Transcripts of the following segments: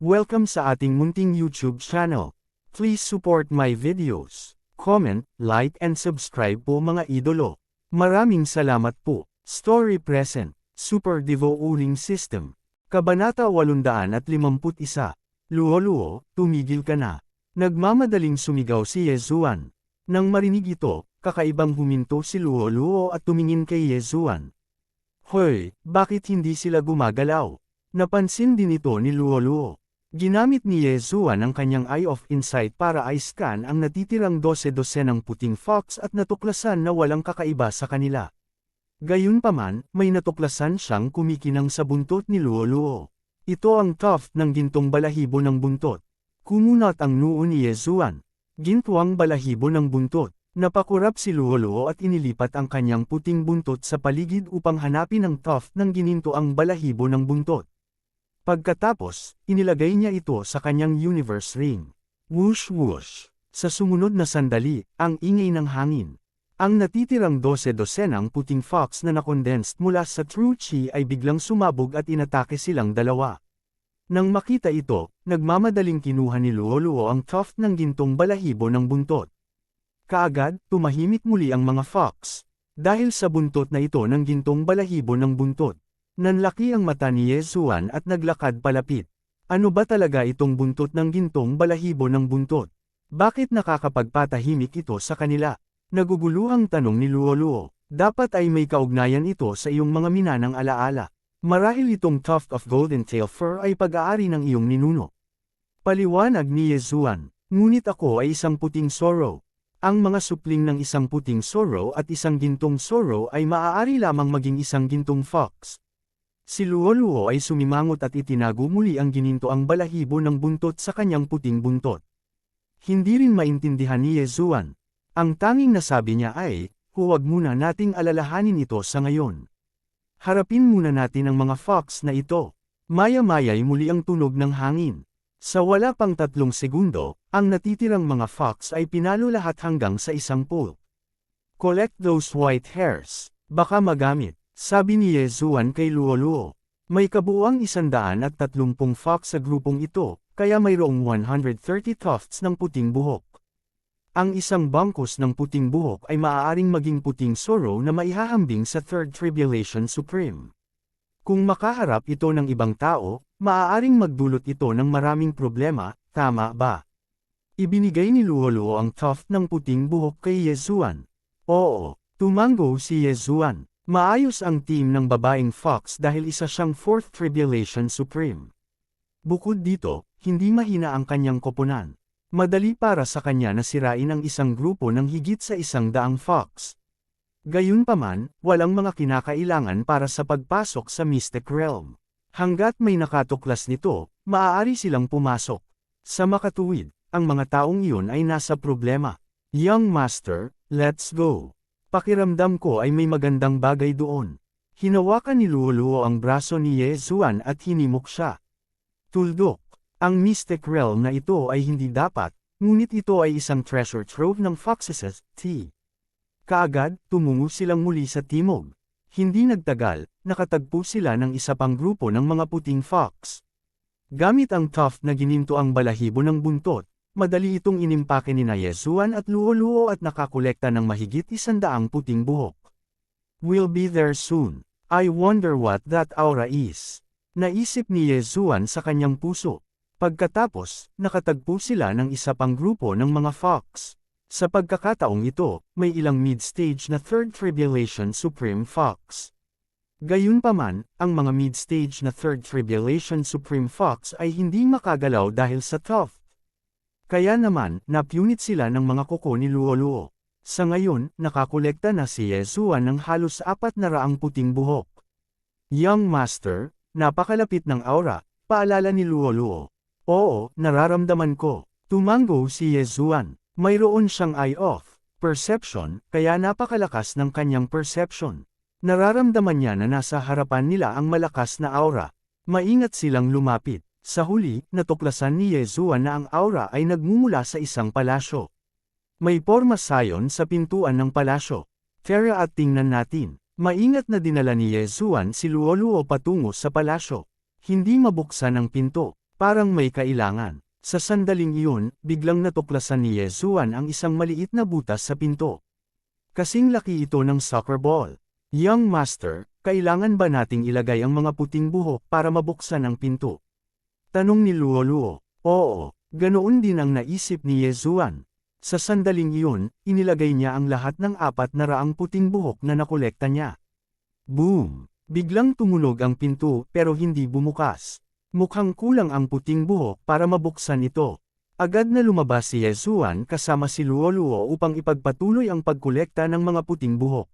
Welcome sa ating munting YouTube channel. Please support my videos. Comment, like and subscribe po mga idolo. Maraming salamat po. Story present. Super Devo Uling System. Kabanata 851. Luo-luo, tumigil ka na. Nagmamadaling sumigaw si Yezuan. Nang marinig ito, kakaibang huminto si Luo-luo at tumingin kay Yezuan. Hoy, bakit hindi sila gumagalaw? Napansin din ito ni Luo-luo. Ginamit ni Yezuan ang kanyang Eye of Insight para i-scan ang natitirang 12-dosenang puting fox at natuklasan na walang kakaiba sa kanila. Gayunpaman, may natuklasan siyang kumikinang sa buntot ni Luo-luo. Ito ang tuft ng gintong balahibo ng buntot. Kumunat ang noo ni Yezuan. Gintuang balahibo ng buntot. Napakurap si Luo-luo at inilipat ang kanyang puting buntot sa paligid upang hanapin ang tuft ng ginintoang balahibo ng buntot. Pagkatapos, inilagay niya ito sa kanyang universe ring. Whoosh whoosh. Sa sumunod na sandali, ang ingay ng hangin. Ang natitirang 12-dosenang puting fox na nakondensed mula sa True Chi ay biglang sumabog at inatake silang dalawa. Nang makita ito, nagmamadaling kinuha ni Luo-luo ang tuft ng gintong balahibo ng buntot. Kaagad, tumahimik muli ang mga fox. Dahil sa buntot na ito ng gintong balahibo ng buntot. Nanlaki ang mata ni Yezuan at naglakad palapit. Ano ba talaga itong buntot ng gintong balahibo ng buntot? Bakit nakakapagpatahimik ito sa kanila? Naguguluhang tanong ni Luo-luo. Dapat ay may kaugnayan ito sa iyong mga minanang alaala. Marahil itong tuft of golden tail fur ay pag-aari ng iyong ninuno. Paliwanag ni Yezuan. Ngunit ako ay isang puting sorrow. Ang mga supling ng isang puting sorrow at isang gintong sorrow ay maaari lamang maging isang gintong fox. Si Luo-luo ay sumimangot at itinago muli ang ginintoang balahibo ng buntot sa kanyang puting buntot. Hindi rin maintindihan ni Yezuan. Ang tanging nasabi niya ay, huwag muna nating alalahanin ito sa ngayon. Harapin muna natin ang mga fox na ito. Maya-maya'y muli ang tunog ng hangin. Sa wala pang 3 segundo, ang natitirang mga fox ay pinalo lahat hanggang sa isang pool. Collect those white hairs. Baka magamit. Sabi ni Yezuan kay Luo-luo. May kabuuang 130 fox sa grupong ito, kaya mayroong 130 tufts ng puting buhok. Ang isang bangkos ng puting buhok ay maaaring maging puting sorrow na maihahambing sa Third Tribulation Supreme. Kung makaharap ito ng ibang tao, maaaring magdulot ito ng maraming problema, tama ba? Ibinigay ni Luo-luo ang tuft ng puting buhok kay Yezuan. Oo, tumango si Yezuan. Maayos ang team ng babaeng fox dahil isa siyang Fourth Tribulation Supreme. Bukod dito, hindi mahina ang kanyang koponan. Madali para sa kanya na sirain ang isang grupo ng higit sa 100 fox. Gayunpaman, walang mga kinakailangan para sa pagpasok sa Mystic Realm. Hanggat may nakatuklas nito, maaari silang pumasok. Sa makatuwid, ang mga taong iyon ay nasa problema. Young Master, let's go. Pakiramdam ko ay may magandang bagay doon. Hinawakan ni Luo-luo ang braso ni Yezuan at hinimok siya. Tuldok, ang Mystic Realm na ito ay hindi dapat, ngunit ito ay isang treasure trove ng foxes, Kaagad, tumungo silang muli sa timog. Hindi nagtagal, nakatagpo sila ng isa pang grupo ng mga puting fox. Gamit ang tuft na gininto ang balahibo ng buntot, madali itong inimpake ni Yezuan at Luo-luo at nakakolekta ng mahigit 100 puting buhok. We'll be there soon. I wonder what that aura is. Naisip ni Yezuan sa kanyang puso. Pagkatapos, nakatagpo sila ng isa pang grupo ng mga fox. Sa pagkakataong ito, may ilang mid-stage na Third Tribulation Supreme Fox. Gayunpaman, ang mga mid-stage na Third Tribulation Supreme Fox ay hindi makagalaw dahil sa tuft. Kaya naman, napunit sila ng mga kuko ni Luo-luo. Sa ngayon, nakakolekta na si Yezuan ng halos 400 puting buhok. Young Master, napakalapit ng aura, paalala ni Luo-luo. Oo, nararamdaman ko. Tumango si Yezuan. Mayroon siyang eye of perception, kaya napakalakas ng kanyang perception. Nararamdaman niya na nasa harapan nila ang malakas na aura. Maingat silang lumapit. Sa huli, natuklasan ni Yezuan na ang aura ay nagmumula sa isang palasyo. May porma sayon sa pintuan ng palasyo. Tara at tingnan natin. Maingat na dinala ni Yezuan si Luo-luo patungo sa palasyo. Hindi mabuksan ang pinto. Parang may kailangan. Sa sandaling iyon, biglang natuklasan ni Yezuan ang isang maliit na butas sa pinto. Kasing laki ito ng soccer ball. Young Master, kailangan ba nating ilagay ang mga puting buhok para mabuksan ang pinto? Tanong ni Luoluo. Oo, ganoon din ang naisip ni Yezuan. Sa sandaling iyon, inilagay niya ang lahat ng 400 puting buhok na nakolekta niya. Boom! Biglang tumunog ang pinto pero hindi bumukas. Mukhang kulang ang puting buhok para mabuksan ito. Agad na lumabas si Yezuan kasama si Luoluo upang ipagpatuloy ang pagkolekta ng mga puting buhok.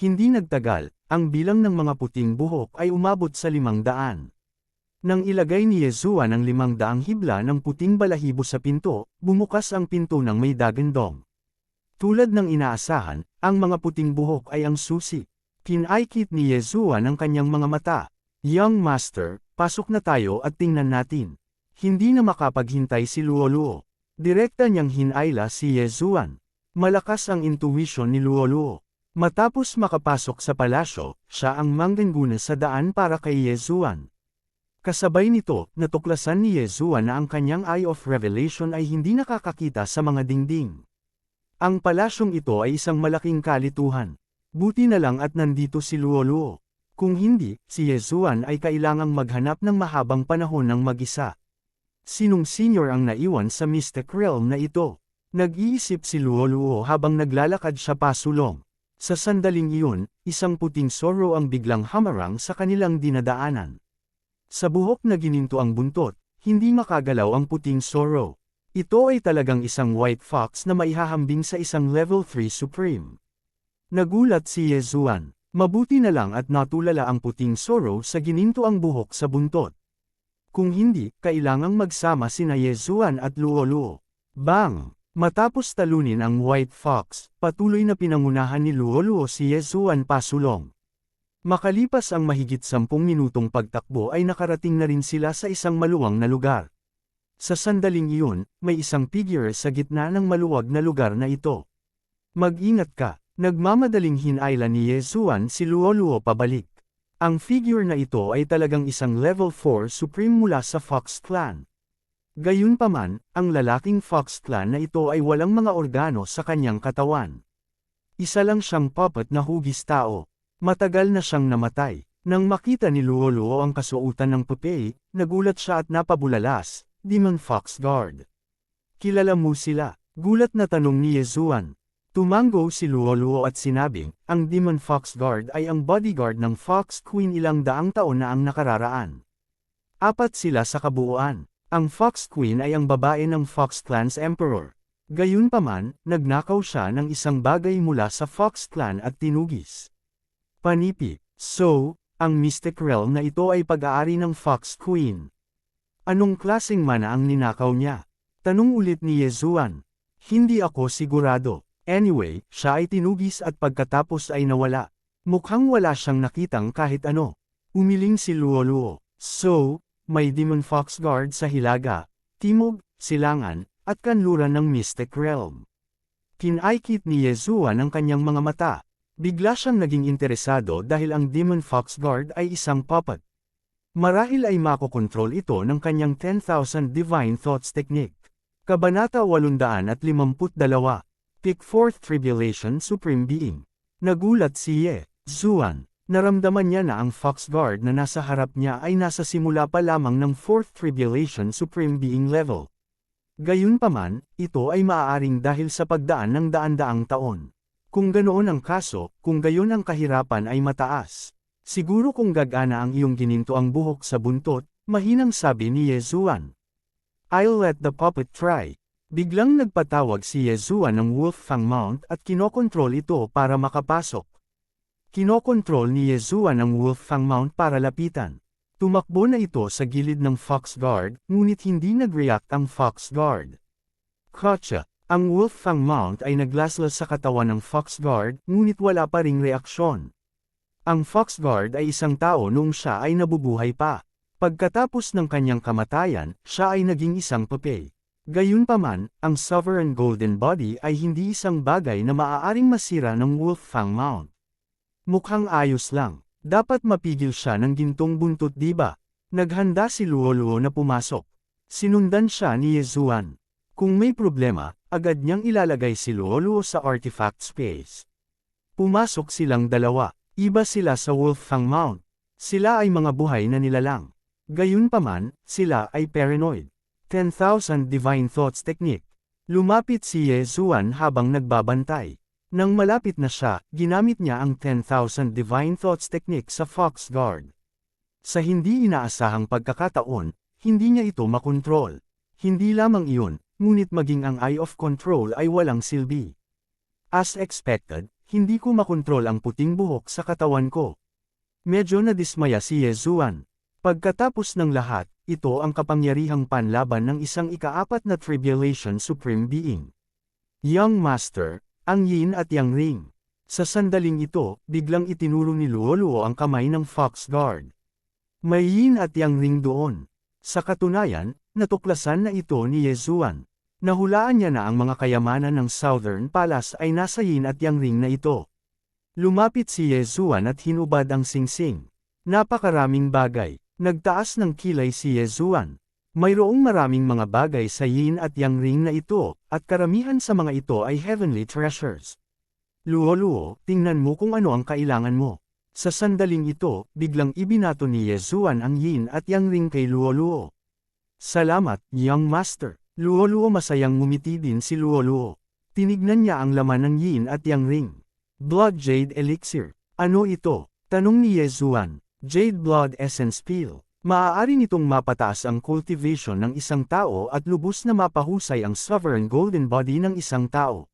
Hindi nagtagal, ang bilang ng mga puting buhok ay umabot sa 500. Nang ilagay ni Yezuan ang 500 hibla ng puting balahibo sa pinto, bumukas ang pinto ng may dagandong. Tulad ng inaasahan, ang mga puting buhok ay ang susi. Kinaikit ni Yezuan ang kanyang mga mata. Young Master, pasok na tayo at tingnan natin. Hindi na makapaghintay si Luoluo. Direkta niyang hinayla si Yezuan. Malakas ang intuition ni Luoluo. Matapos makapasok sa palasyo, siya ang mangguna sa daan para kay Yezuan. Kasabay nito, natuklasan ni Yezuan na ang kanyang Eye of Revelation ay hindi nakakakita sa mga dingding. Ang palasyong ito ay isang malaking kalituhan. Buti na lang at nandito si Luoluo. Kung hindi, si Yezuan ay kailangang maghanap ng mahabang panahon ng mag-isa. Sinong senior ang naiwan sa Mystic Realm na ito? Nag-iisip si Luoluo habang naglalakad siya pasulong. Sa sandaling iyon, isang puting sorrow ang biglang hamarang sa kanilang dinadaanan. Sa buhok na gininto ang buntot, hindi makagalaw ang puting sorrow. Ito ay talagang isang white fox na maihahambing sa isang level 3 supreme. Nagulat si Yezuan. Mabuti na lang at natulala ang puting sorrow sa gininto ang buhok sa buntot. Kung hindi, kailangang magsama sina Yezuan at Luoluo. Bang! Matapos talunin ang white fox, patuloy na pinangunahan ni Luoluo si Yezuan pasulong. Makalipas ang mahigit 10 minutong pagtakbo ay nakarating na rin sila sa isang maluwang na lugar. Sa sandaling iyon, may isang figure sa gitna ng maluwag na lugar na ito. Mag-ingat ka, nagmamadaling hinayla ni Yezuan si Luoluo pabalik. Ang figure na ito ay talagang isang level 4 supreme mula sa Fox Clan. Gayunpaman, ang lalaking Fox Clan na ito ay walang mga organo sa kanyang katawan. Isa lang siyang puppet na hugis tao. Matagal na siyang namatay. Nang makita ni Luoluo ang kasuotan ng pupe, nagulat siya at napabulalas, Demon Fox Guard. Kilala mo sila? Gulat na tanong ni Yezuan. Tumango si Luoluo at sinabing, ang Demon Fox Guard ay ang bodyguard ng Fox Queen ilang daang taon na ang nakararaan. 4 sila sa kabuuan. Ang Fox Queen ay ang babae ng Fox Clan's Emperor. Gayunpaman, nagnakaw siya ng isang bagay mula sa Fox Clan at tinugis. Panipi. So, ang Mystic Realm na ito ay pag-aari ng Fox Queen. Anong klaseng mana ang ninakaw niya? Tanong ulit ni Yezuan. Hindi ako sigurado. Anyway, siya ay tinugis at pagkatapos ay nawala. Mukhang wala siyang nakitang kahit ano. Umiling si Luoluo. So, may Demon Fox Guard sa Hilaga, Timog, Silangan, at kanluran ng Mystic Realm. Kinaikit ni Yezuan ang kanyang mga mata. Bigla siyang naging interesado dahil ang Demon Fox Guard ay isang puppet. Marahil ay makokontrol ito ng kanyang 10,000 Divine Thoughts Technique. Kabanata 852. Pick Fourth Tribulation Supreme Being. Nagulat si Yezuan. Naramdaman niya na ang Fox Guard na nasa harap niya ay nasa simula pa lamang ng Fourth Tribulation Supreme Being level. Gayunpaman, ito ay maaaring dahil sa pagdaan ng daan-daang taon. Kung ganoon ang kaso, kung gayon ang kahirapan ay mataas. Siguro kung gagana ang iyong gininto ang buhok sa buntot, mahinang sabi ni Yezuan. I'll let the puppet try. Biglang nagpatawag si Yezuan ng Wolffang Mount at kinokontrol ito para makapasok. Kinokontrol ni Yezuan ang Wolffang Mount para lapitan. Tumakbo na ito sa gilid ng Fox Guard, ngunit hindi nag-react ang Fox Guard. Gotcha! Ang Wolffang Mount ay naglaslas sa katawan ng Fox Guard, ngunit wala pa ring reaksyon. Ang Fox Guard ay isang tao noong siya ay nabubuhay pa. Pagkatapos ng kanyang kamatayan, siya ay naging isang pupe. Gayunpaman, ang Sovereign Golden Body ay hindi isang bagay na maaaring masira ng Wolffang Mount. Mukhang ayos lang. Dapat mapigil siya ng gintong buntot diba? Naghanda si Luoluo na pumasok. Sinundan siya ni Yezuan. Kung may problema, agad niyang ilalagay si Luoluo sa artifact space. Pumasok silang dalawa. Iba sila sa Wolfang Mount. Sila ay mga buhay na nilalang. Gayunpaman, sila ay paranoid. 10,000 Divine Thoughts Technique. Lumapit si Yezuan habang nagbabantay. Nang malapit na siya, ginamit niya ang 10,000 Divine Thoughts Technique sa Fox Guard. Sa hindi inaasahang pagkakataon, hindi niya ito makontrol. Hindi lamang iyon, ngunit maging ang Eye of Control ay walang silbi. As expected, hindi ko makontrol ang puting buhok sa katawan ko. Medyo nadismaya si Yezuan. Pagkatapos ng lahat, ito ang kapangyarihang panlaban ng isang ika-4 na Tribulation Supreme Being. Young Master, ang Yin at Yang Ring. Sa sandaling ito, biglang itinuro ni Luoluo ang kamay ng Fox Guard. May Yin at Yang Ring doon. Sa katunayan, natuklasan na ito ni Yezuan. Nahulaan niya na ang mga kayamanan ng Southern Palace ay nasa Yin at Yang Ring na ito. Lumapit si Yezuan at hinubad ang singsing. Napakaraming bagay. Nagtaas ng kilay si Yezuan. Mayroong maraming mga bagay sa Yin at Yang Ring na ito, at karamihan sa mga ito ay heavenly treasures. Luoluo, tingnan mo kung ano ang kailangan mo. Sa sandaling ito, biglang ibinato ni Yezuan ang Yin at Yang Ring kay Luoluo. Salamat, Young Master. Luoluo masayang ngumiti din si Luoluo. Tinignan niya ang laman ng Yin at Yang Ring. Blood Jade Elixir. Ano ito? Tanong ni Yezuan. Jade Blood Essence Peel. Maaari nitong mapataas ang cultivation ng isang tao at lubos na mapahusay ang sovereign golden body ng isang tao.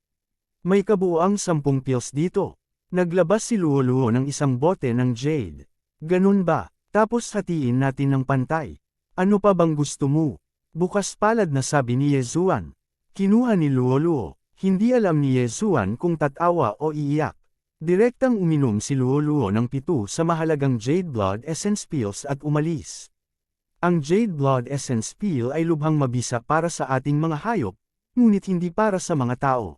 May kabuuang 10 pills dito. Naglabas si Luoluo ng isang bote ng jade. Ganun ba? Tapos hatiin natin ng pantay. Ano pa bang gusto mo? Bukas palad na sabi ni Yezuan. Kinuha ni Luoluo. Hindi alam ni Yezuan kung tatawa o iiyak. Direktang uminom si Luoluo ng 7 sa mahalagang Jade Blood Essence Pills at umalis. Ang Jade Blood Essence Pill ay lubhang mabisa para sa ating mga hayop, ngunit hindi para sa mga tao.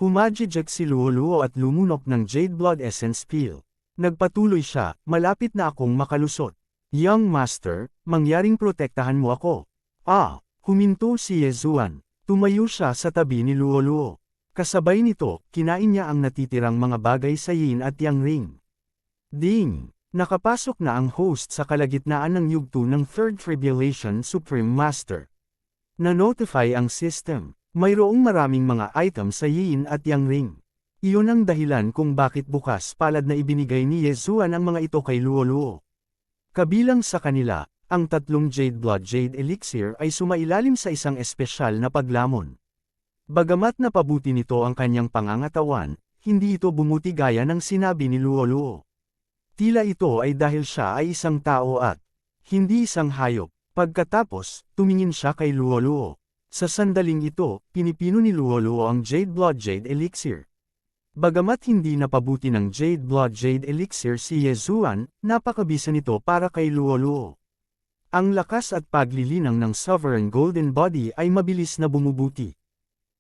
Humajijek si Luoluo at lumunok ng Jade Blood Essence Pill. Nagpatuloy siya, malapit na akong makalusot. Young Master, mangyaring protektahan mo ako. Huminto si Yezuan. Tumayo siya sa tabi ni Luoluo. Kasabay nito, kinain niya ang natitirang mga bagay sa Yin at Yang Ring. Ding! Nakapasok na ang host sa kalagitnaan ng yugto ng Third Tribulation Supreme Master. Na-notify ang system. Mayroong maraming mga item sa Yin at Yang Ring. Iyon ang dahilan kung bakit bukas palad na ibinigay ni Yezuan ang mga ito kay Luoluo. Kabilang sa kanila, ang 3 Jade Blood Jade Elixir ay sumailalim sa isang espesyal na paglamon. Bagamat napabuti nito ang kanyang pangangatawan, hindi ito bumuti gaya ng sinabi ni Luoluo. Tila ito ay dahil siya ay isang tao at hindi isang hayop. Pagkatapos, tumingin siya kay Luoluo. Sa sandaling ito, pinipino ni Luoluo ang Jade Blood Jade Elixir. Bagamat hindi napabuti ng Jade Blood Jade Elixir si Yezuan, napakabisa nito para kay Luoluo. Ang lakas at paglilinang ng Sovereign Golden Body ay mabilis na bumubuti.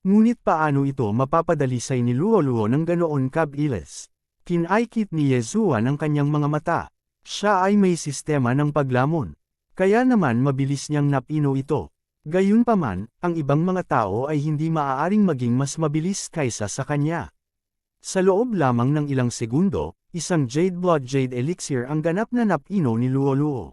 Ngunit paano ito mapapadalisay ni Luoluo ng ganoon kabilis? Kinaikit ni Yezuan ang kanyang mga mata. Siya ay may sistema ng paglamon. Kaya naman mabilis niyang napino ito. Gayunpaman, ang ibang mga tao ay hindi maaaring maging mas mabilis kaysa sa kanya. Sa loob lamang ng ilang segundo, isang Jade Blood Jade Elixir ang ganap na napino ni Luoluo.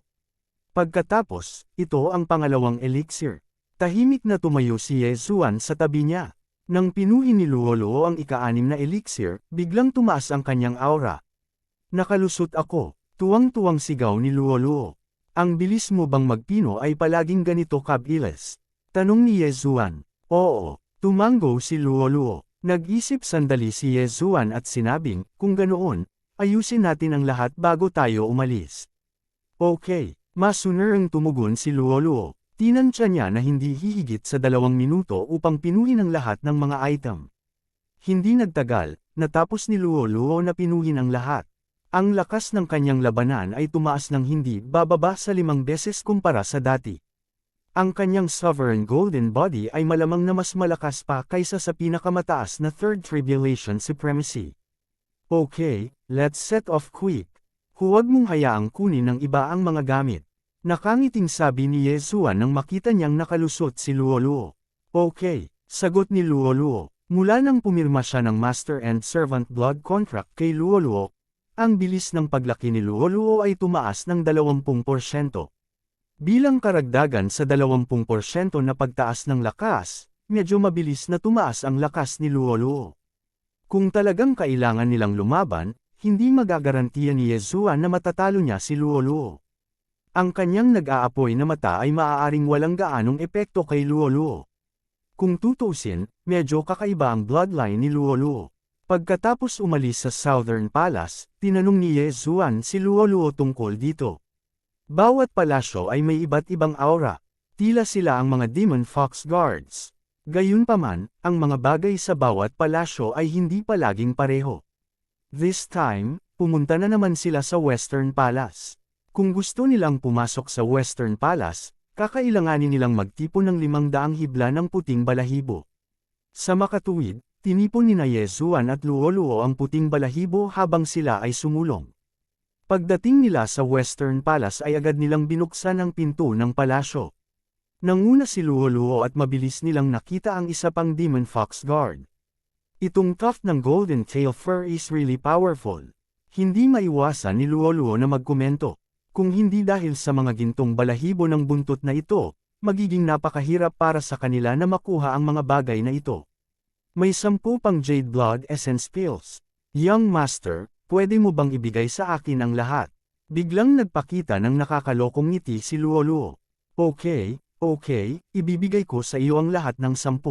Pagkatapos, ito ang pangalawang elixir. Tahimik na tumayo si Yezuan sa tabi niya. Nang pinuhin ni Luoluo ang ika-6 na elixir, biglang tumaas ang kanyang aura. Nakalusot ako, tuwang-tuwang sigaw ni Luoluo. Ang bilis mo bang magpino ay palaging ganito kabilis? Tanong ni Yezuan. Oo, tumango si Luoluo. Nag-isip sandali si Yezuan at sinabing, kung ganoon, ayusin natin ang lahat bago tayo umalis. Okay, masunerang tumugon si Luoluo. Tinansya niya na hindi hihigit sa 2 minuto upang pinuhin ang lahat ng mga item. Hindi nagtagal, natapos ni Luoluo na pinuhin ang lahat. Ang lakas ng kanyang labanan ay tumaas ng hindi bababa sa 5 beses kumpara sa dati. Ang kanyang Sovereign Golden Body ay malamang na mas malakas pa kaysa sa pinakamataas na Third Tribulation Supremacy. Okay, let's set off quick. Huwag mong hayaang kunin ng iba ang mga gamit. Nakangiting sabi ni Yezuan nang makita niyang nakalusot si Luoluo. Okay, sagot ni Luoluo. Mula nang pumirma siya ng Master and Servant Blood Contract kay Luoluo, ang bilis ng paglaki ni Luoluo ay tumaas ng 20%. Bilang karagdagan sa 20% na pagtaas ng lakas, medyo mabilis na tumaas ang lakas ni Luoluo. Kung talagang kailangan nilang lumaban, hindi magagarantiya ni Yezuan na matatalo niya si Luoluo. Ang kanyang nag-aapoy na mata ay maaaring walang gaanong epekto kay Luoluo. Kung tutusin, medyo kakaiba ang bloodline ni Luoluo. Pagkatapos umalis sa Southern Palace, tinanong ni Yezuan si Luoluo tungkol dito. Bawat palasyo ay may iba't ibang aura, tila sila ang mga Demon Fox Guards. Gayunpaman, ang mga bagay sa bawat palasyo ay hindi palaging pareho. This time, pumunta na naman sila sa Western Palace. Kung gusto nilang pumasok sa Western Palace, kakailanganin nilang magtipon ng 500 hibla ng puting balahibo. Sa makatuwid, tinipon ni Yezuan at Luoluo ang puting balahibo habang sila ay sumulong. Pagdating nila sa Western Palace ay agad nilang binuksan ang pinto ng palasyo. Nanguna si Luoluo at mabilis nilang nakita ang isa pang Demon Fox Guard. Itong tuft ng golden tail fur is really powerful. Hindi maiwasan ni Luoluo na magkomento. Kung hindi dahil sa mga gintong balahibo ng buntot na ito, magiging napakahirap para sa kanila na makuha ang mga bagay na ito. May 10 pang Jade Blood Essence Pills. Young Master, pwede mo bang ibigay sa akin ang lahat? Biglang nagpakita ng nakakalokong ngiti si Luoluo. Okay, ibibigay ko sa iyo ang lahat ng 10.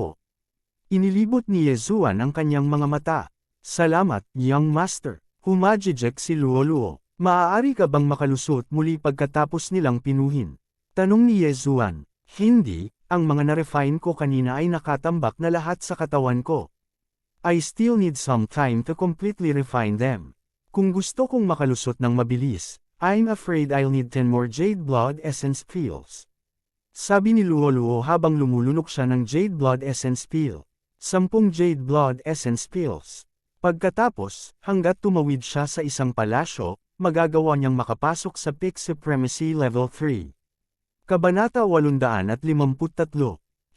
Inilibot ni Yezuan ang kanyang mga mata. Salamat, Young Master. Humajijek si Luoluo. Maaari ka bang makalusot muli pagkatapos nilang pinuhin? Tanong ni Yezuan. Hindi, ang mga na-refine ko kanina ay nakatambak na lahat sa katawan ko. I still need some time to completely refine them. Kung gusto kong makalusot ng mabilis, I'm afraid I'll need 10 more Jade Blood Essence Pills. Sabi ni Luoluo habang lumulunok siya ng Jade Blood Essence Pill. 10 Jade Blood Essence Pills. Pagkatapos, hanggat tumawid siya sa isang palasyo, magagawa niyang makapasok sa Peak Supremacy Level 3. Kabanata 853.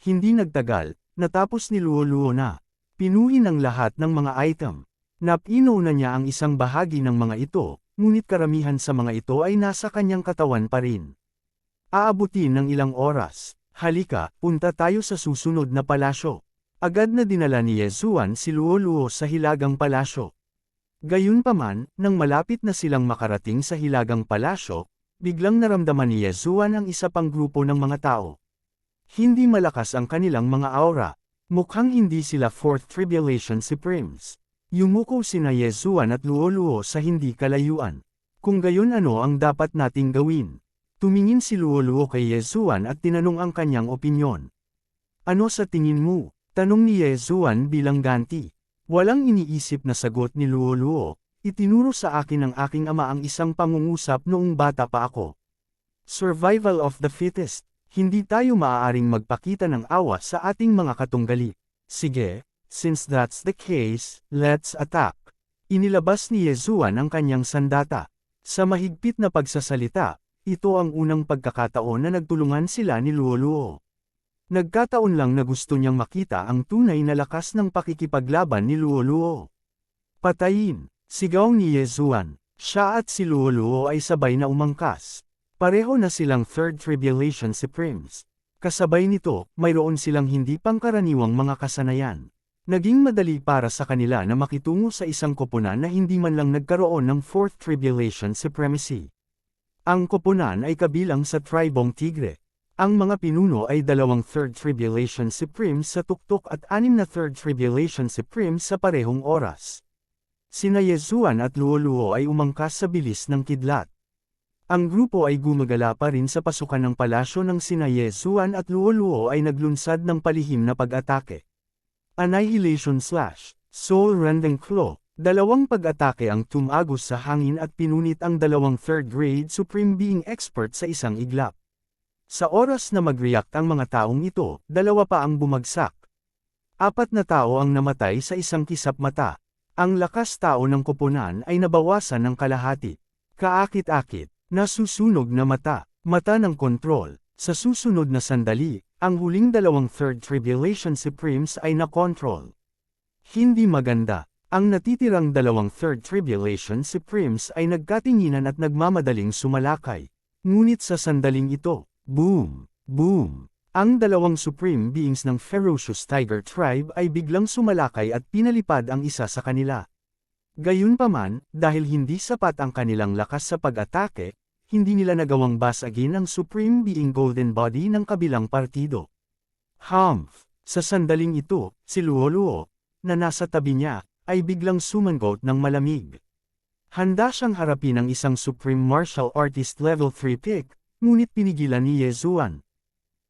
Hindi nagtagal, natapos ni Luoluo na. Pinuhin ang lahat ng mga item. Napino na niya ang isang bahagi ng mga ito, ngunit karamihan sa mga ito ay nasa kanyang katawan pa rin. Aabutin ng ilang oras. Halika, punta tayo sa susunod na palasyo. Agad na dinala ni Yezuan si Luoluo sa Hilagang Palasyo. Gayunpaman, nang malapit na silang makarating sa Hilagang Palasyo, biglang naramdaman ni Yezuan ang isa pang grupo ng mga tao. Hindi malakas ang kanilang mga aura. Mukhang hindi sila Fourth Tribulation Supremes. Yumuko sina Yezuan at Luoluo sa hindi kalayuan. Kung gayon ano ang dapat nating gawin? Tumingin si Luoluo kay Yezuan at tinanong ang kanyang opinyon. Ano sa tingin mo? Tanong ni Yezuan bilang ganti. Walang iniisip na sagot ni Luoluo, itinuro sa akin ng aking ama ang isang pangungusap noong bata pa ako. Survival of the fittest. Hindi tayo maaaring magpakita ng awa sa ating mga katunggali. Sige, since that's the case, let's attack. Inilabas ni Yezuan ang kanyang sandata. Sa mahigpit na pagsasalita, ito ang unang pagkakataon na nagtulungan sila ni Luoluo. Nagkataon lang na gusto niyang makita ang tunay na lakas ng pakikipaglaban ni Luoluo. Patayin! Sigaw ni Yezuan. Siya at si Luoluo ay sabay na umangkas. Pareho na silang Third Tribulation Supremes. Kasabay nito, mayroon silang hindi pangkaraniwang mga kasanayan. Naging madali para sa kanila na makitungo sa isang koponan na hindi man lang nagkaroon ng Fourth Tribulation Supremacy. Ang koponan ay kabilang sa Tribong Tigre. Ang mga pinuno ay 2 Third Tribulation Supremes sa tuktok at 6 na Third Tribulation Supremes sa parehong oras. Sina Yezuan at Luoluo ay umangkas sa bilis ng kidlat. Ang grupo ay gumagala pa rin sa pasukan ng palasyo ng sina Yezuan at Luoluo ay naglunsad ng palihim na pag-atake. Annihilation Slash, Soul Rending Claw. 2 pag-atake ang tumagos sa hangin at pinunit ang 2 third grade Supreme Being Expert sa isang iglap. Sa oras na mag-react ang mga taong ito, 2 pa ang bumagsak. 4 na tao ang namatay sa isang kisap mata. Ang lakas tao ng koponan ay nabawasan ng kalahati. Kaakit-akit, nasusunog na mata. Mata ng kontrol. Sa susunod na sandali, ang huling dalawang Third Tribulation Supremes ay na-control. Hindi maganda. Ang natitirang dalawang Third Tribulation Supremes ay nagkatinginan at nagmamadaling sumalakay. Ngunit sa sandaling ito, boom, boom, ang dalawang Supreme Beings ng Ferocious Tiger Tribe ay biglang sumalakay at pinalipad ang isa sa kanila. Gayunpaman, dahil hindi sapat ang kanilang lakas sa pag-atake, hindi nila nagawang basagin ang Supreme Being Golden Body ng kabilang partido. Humph! Sa sandaling ito, si Luoluo, na nasa tabi niya, ay biglang sumangot ng malamig. Handa siyang harapin ang isang Supreme Martial Artist Level 3 pick, ngunit pinigilan ni Yezuan.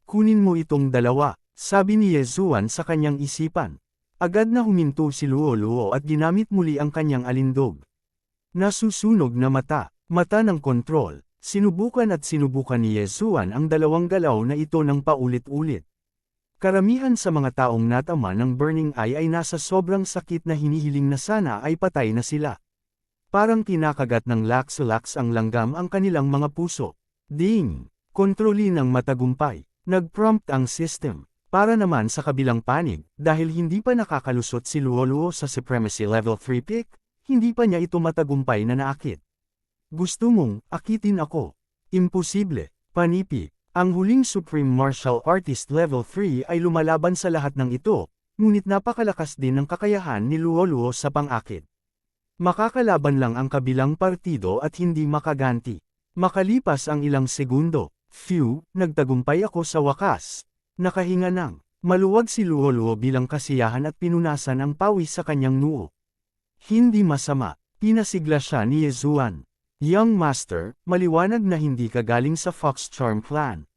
Kunin mo itong dalawa, sabi ni Yezuan sa kanyang isipan. Agad na huminto si Luoluo at ginamit muli ang kanyang alindog. Nasusunog na mata ng kontrol, sinubukan ni Yezuan ang dalawang galaw na ito ng paulit-ulit. Karamihan sa mga taong natama ng Burning Eye ay nasa sobrang sakit na hinihiling na sana ay patay na sila. Parang kinakagat ng lax-lax ang langgam ang kanilang mga puso. Ding! Kontrolin ng matagumpay. Nag-prompt ang system. Para naman sa kabilang panig, dahil hindi pa nakakalusot si Luoluo sa Supremacy Level 3 pick, hindi pa niya ito matagumpay na naakit. Gusto mong akitin ako? Imposible. Panipi. Ang huling Supreme Martial Artist Level 3 ay lumalaban sa lahat ng ito, ngunit napakalakas din ng kakayahan ni Luoluo sa pang-akit. Makakalaban lang ang kabilang partido at hindi makaganti. Makalipas ang ilang segundo, nagtagumpay ako sa wakas. Nakahinga nang, maluwag si Luoluo bilang kasiyahan at pinunasan ang pawis sa kanyang noo. Hindi masama, pinasigla siya ni Yezuan. Young Master, maliwanag na hindi ka galing sa Fox Charm Clan.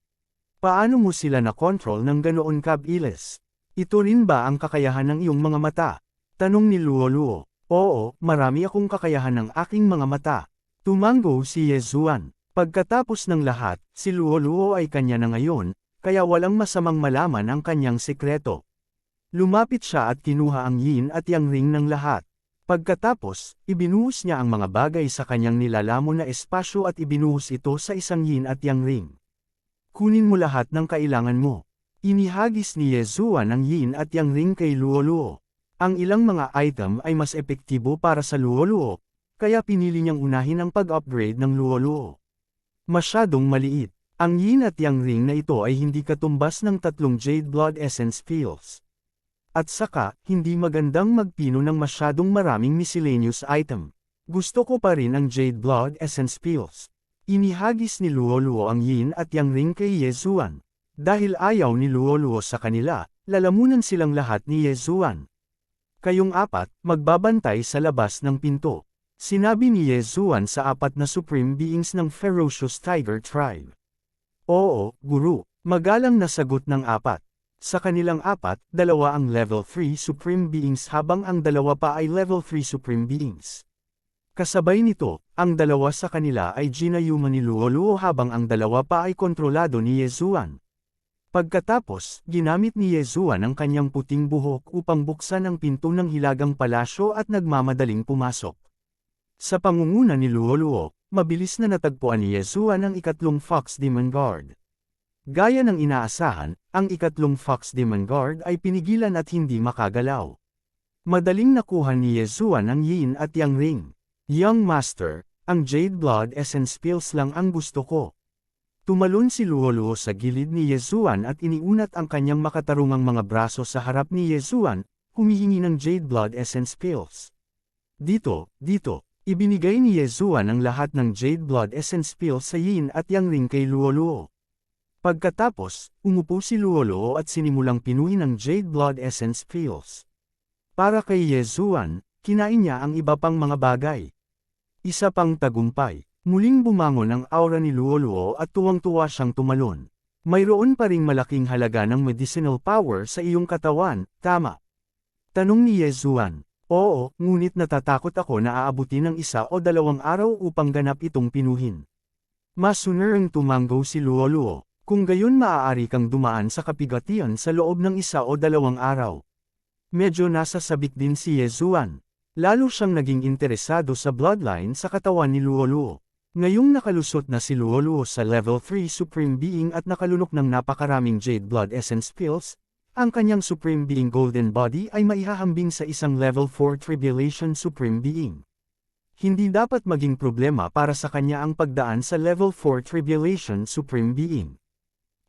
Paano mo sila na-control ng ganoon kabilis? Ito rin ba ang kakayahan ng iyong mga mata? Tanong ni Luoluo. Oo, marami akong kakayahan ng aking mga mata. Tumango si Yezuan. Pagkatapos ng lahat, si Luoluo ay kanya na ngayon, kaya walang masamang malaman ang kanyang sekreto. Lumapit siya at kinuha ang yin at yang ring ng lahat. Pagkatapos, ibinuhos niya ang mga bagay sa kanyang nilalamon na espasyo at ibinuhos ito sa isang yin at yang ring. Kunin mo lahat ng kailangan mo. Inihagis ni Yezuan ang yin at yang ring kay Luoluo. Ang ilang mga item ay mas epektibo para sa Luoluo, kaya pinili niyang unahin ang pag-upgrade ng Luoluo. Masyadong maliit. Ang yin at yang ring na ito ay hindi katumbas ng 3 Jade Blood Essence Pills. At saka, hindi magandang magpino ng masyadong maraming miscellaneous item. Gusto ko pa rin ang Jade Blood Essence Pills. Inihagis ni Luoluo ang yin at yang ring kay Yezuan. Dahil ayaw ni Luoluo sa kanila, lalamunan silang lahat ni Yezuan. Kayong apat, magbabantay sa labas ng pinto. Sinabi ni Yezuan sa apat na Supreme Beings ng Ferocious Tiger Tribe. Oo, Guru, magalang na sagot ng apat. Sa kanilang apat, 2 ang Level 3 Supreme Beings habang ang 2 pa ay Level 3 Supreme Beings. Kasabay nito, ang 2 sa kanila ay ginayuma ni Luoluo habang ang 2 pa ay kontrolado ni Yezuan. Pagkatapos, ginamit ni Yezuan ang kanyang puting buhok upang buksan ang pinto ng hilagang palasyo at nagmamadaling pumasok. Sa pangunguna ni Luoluo, mabilis na natagpuan ni Yezuan ang ikatlong Fox Demon Guard. Gaya ng inaasahan, ang ikatlong Fox Demon Guard ay pinigilan at hindi makagalaw. Madaling nakuha ni Yezuan ang yin at yang ring. Young Master, ang Jade Blood Essence Pills lang ang gusto ko. Tumalon si Luoluo sa gilid ni Yezuan at iniunat ang kanyang makatarungang mga braso sa harap ni Yezuan, humihingi ng Jade Blood Essence Pills. Dito, ibinigay ni Yezuan ang lahat ng Jade Blood Essence Pills sa yin at yang ring kay Luoluo. Pagkatapos, umupo si Luoluo at sinimulang pinuhin ang Jade Blood Essence Pills. Para kay Yezuan, kinain niya ang iba pang mga bagay. Isa pang tagumpay. Muling bumangon ang aura ni Luoluo at tuwang-tuwa siyang tumalon. Mayroon pa ring malaking halaga ng medicinal power sa iyong katawan, tama? Tanong ni Yezuan. Oo, ngunit natatakot ako na aabutin ng 1 o 2 araw upang ganap itong pinuhin. Masunarang tumango si Luoluo. Kung gayon maaari kang dumaan sa kapigatian sa loob ng 1 o 2 araw. Medyo nasasabik din si Yezuan. Lalo siyang naging interesado sa bloodline sa katawan ni Luoluo. Ngayong nakalusot na si Luoluo sa Level 3 Supreme Being at nakalunok ng napakaraming Jade Blood Essence Pills, ang kanyang Supreme Being Golden Body ay maihahambing sa isang Level 4 Tribulation Supreme Being. Hindi dapat maging problema para sa kanya ang pagdaan sa Level 4 Tribulation Supreme Being.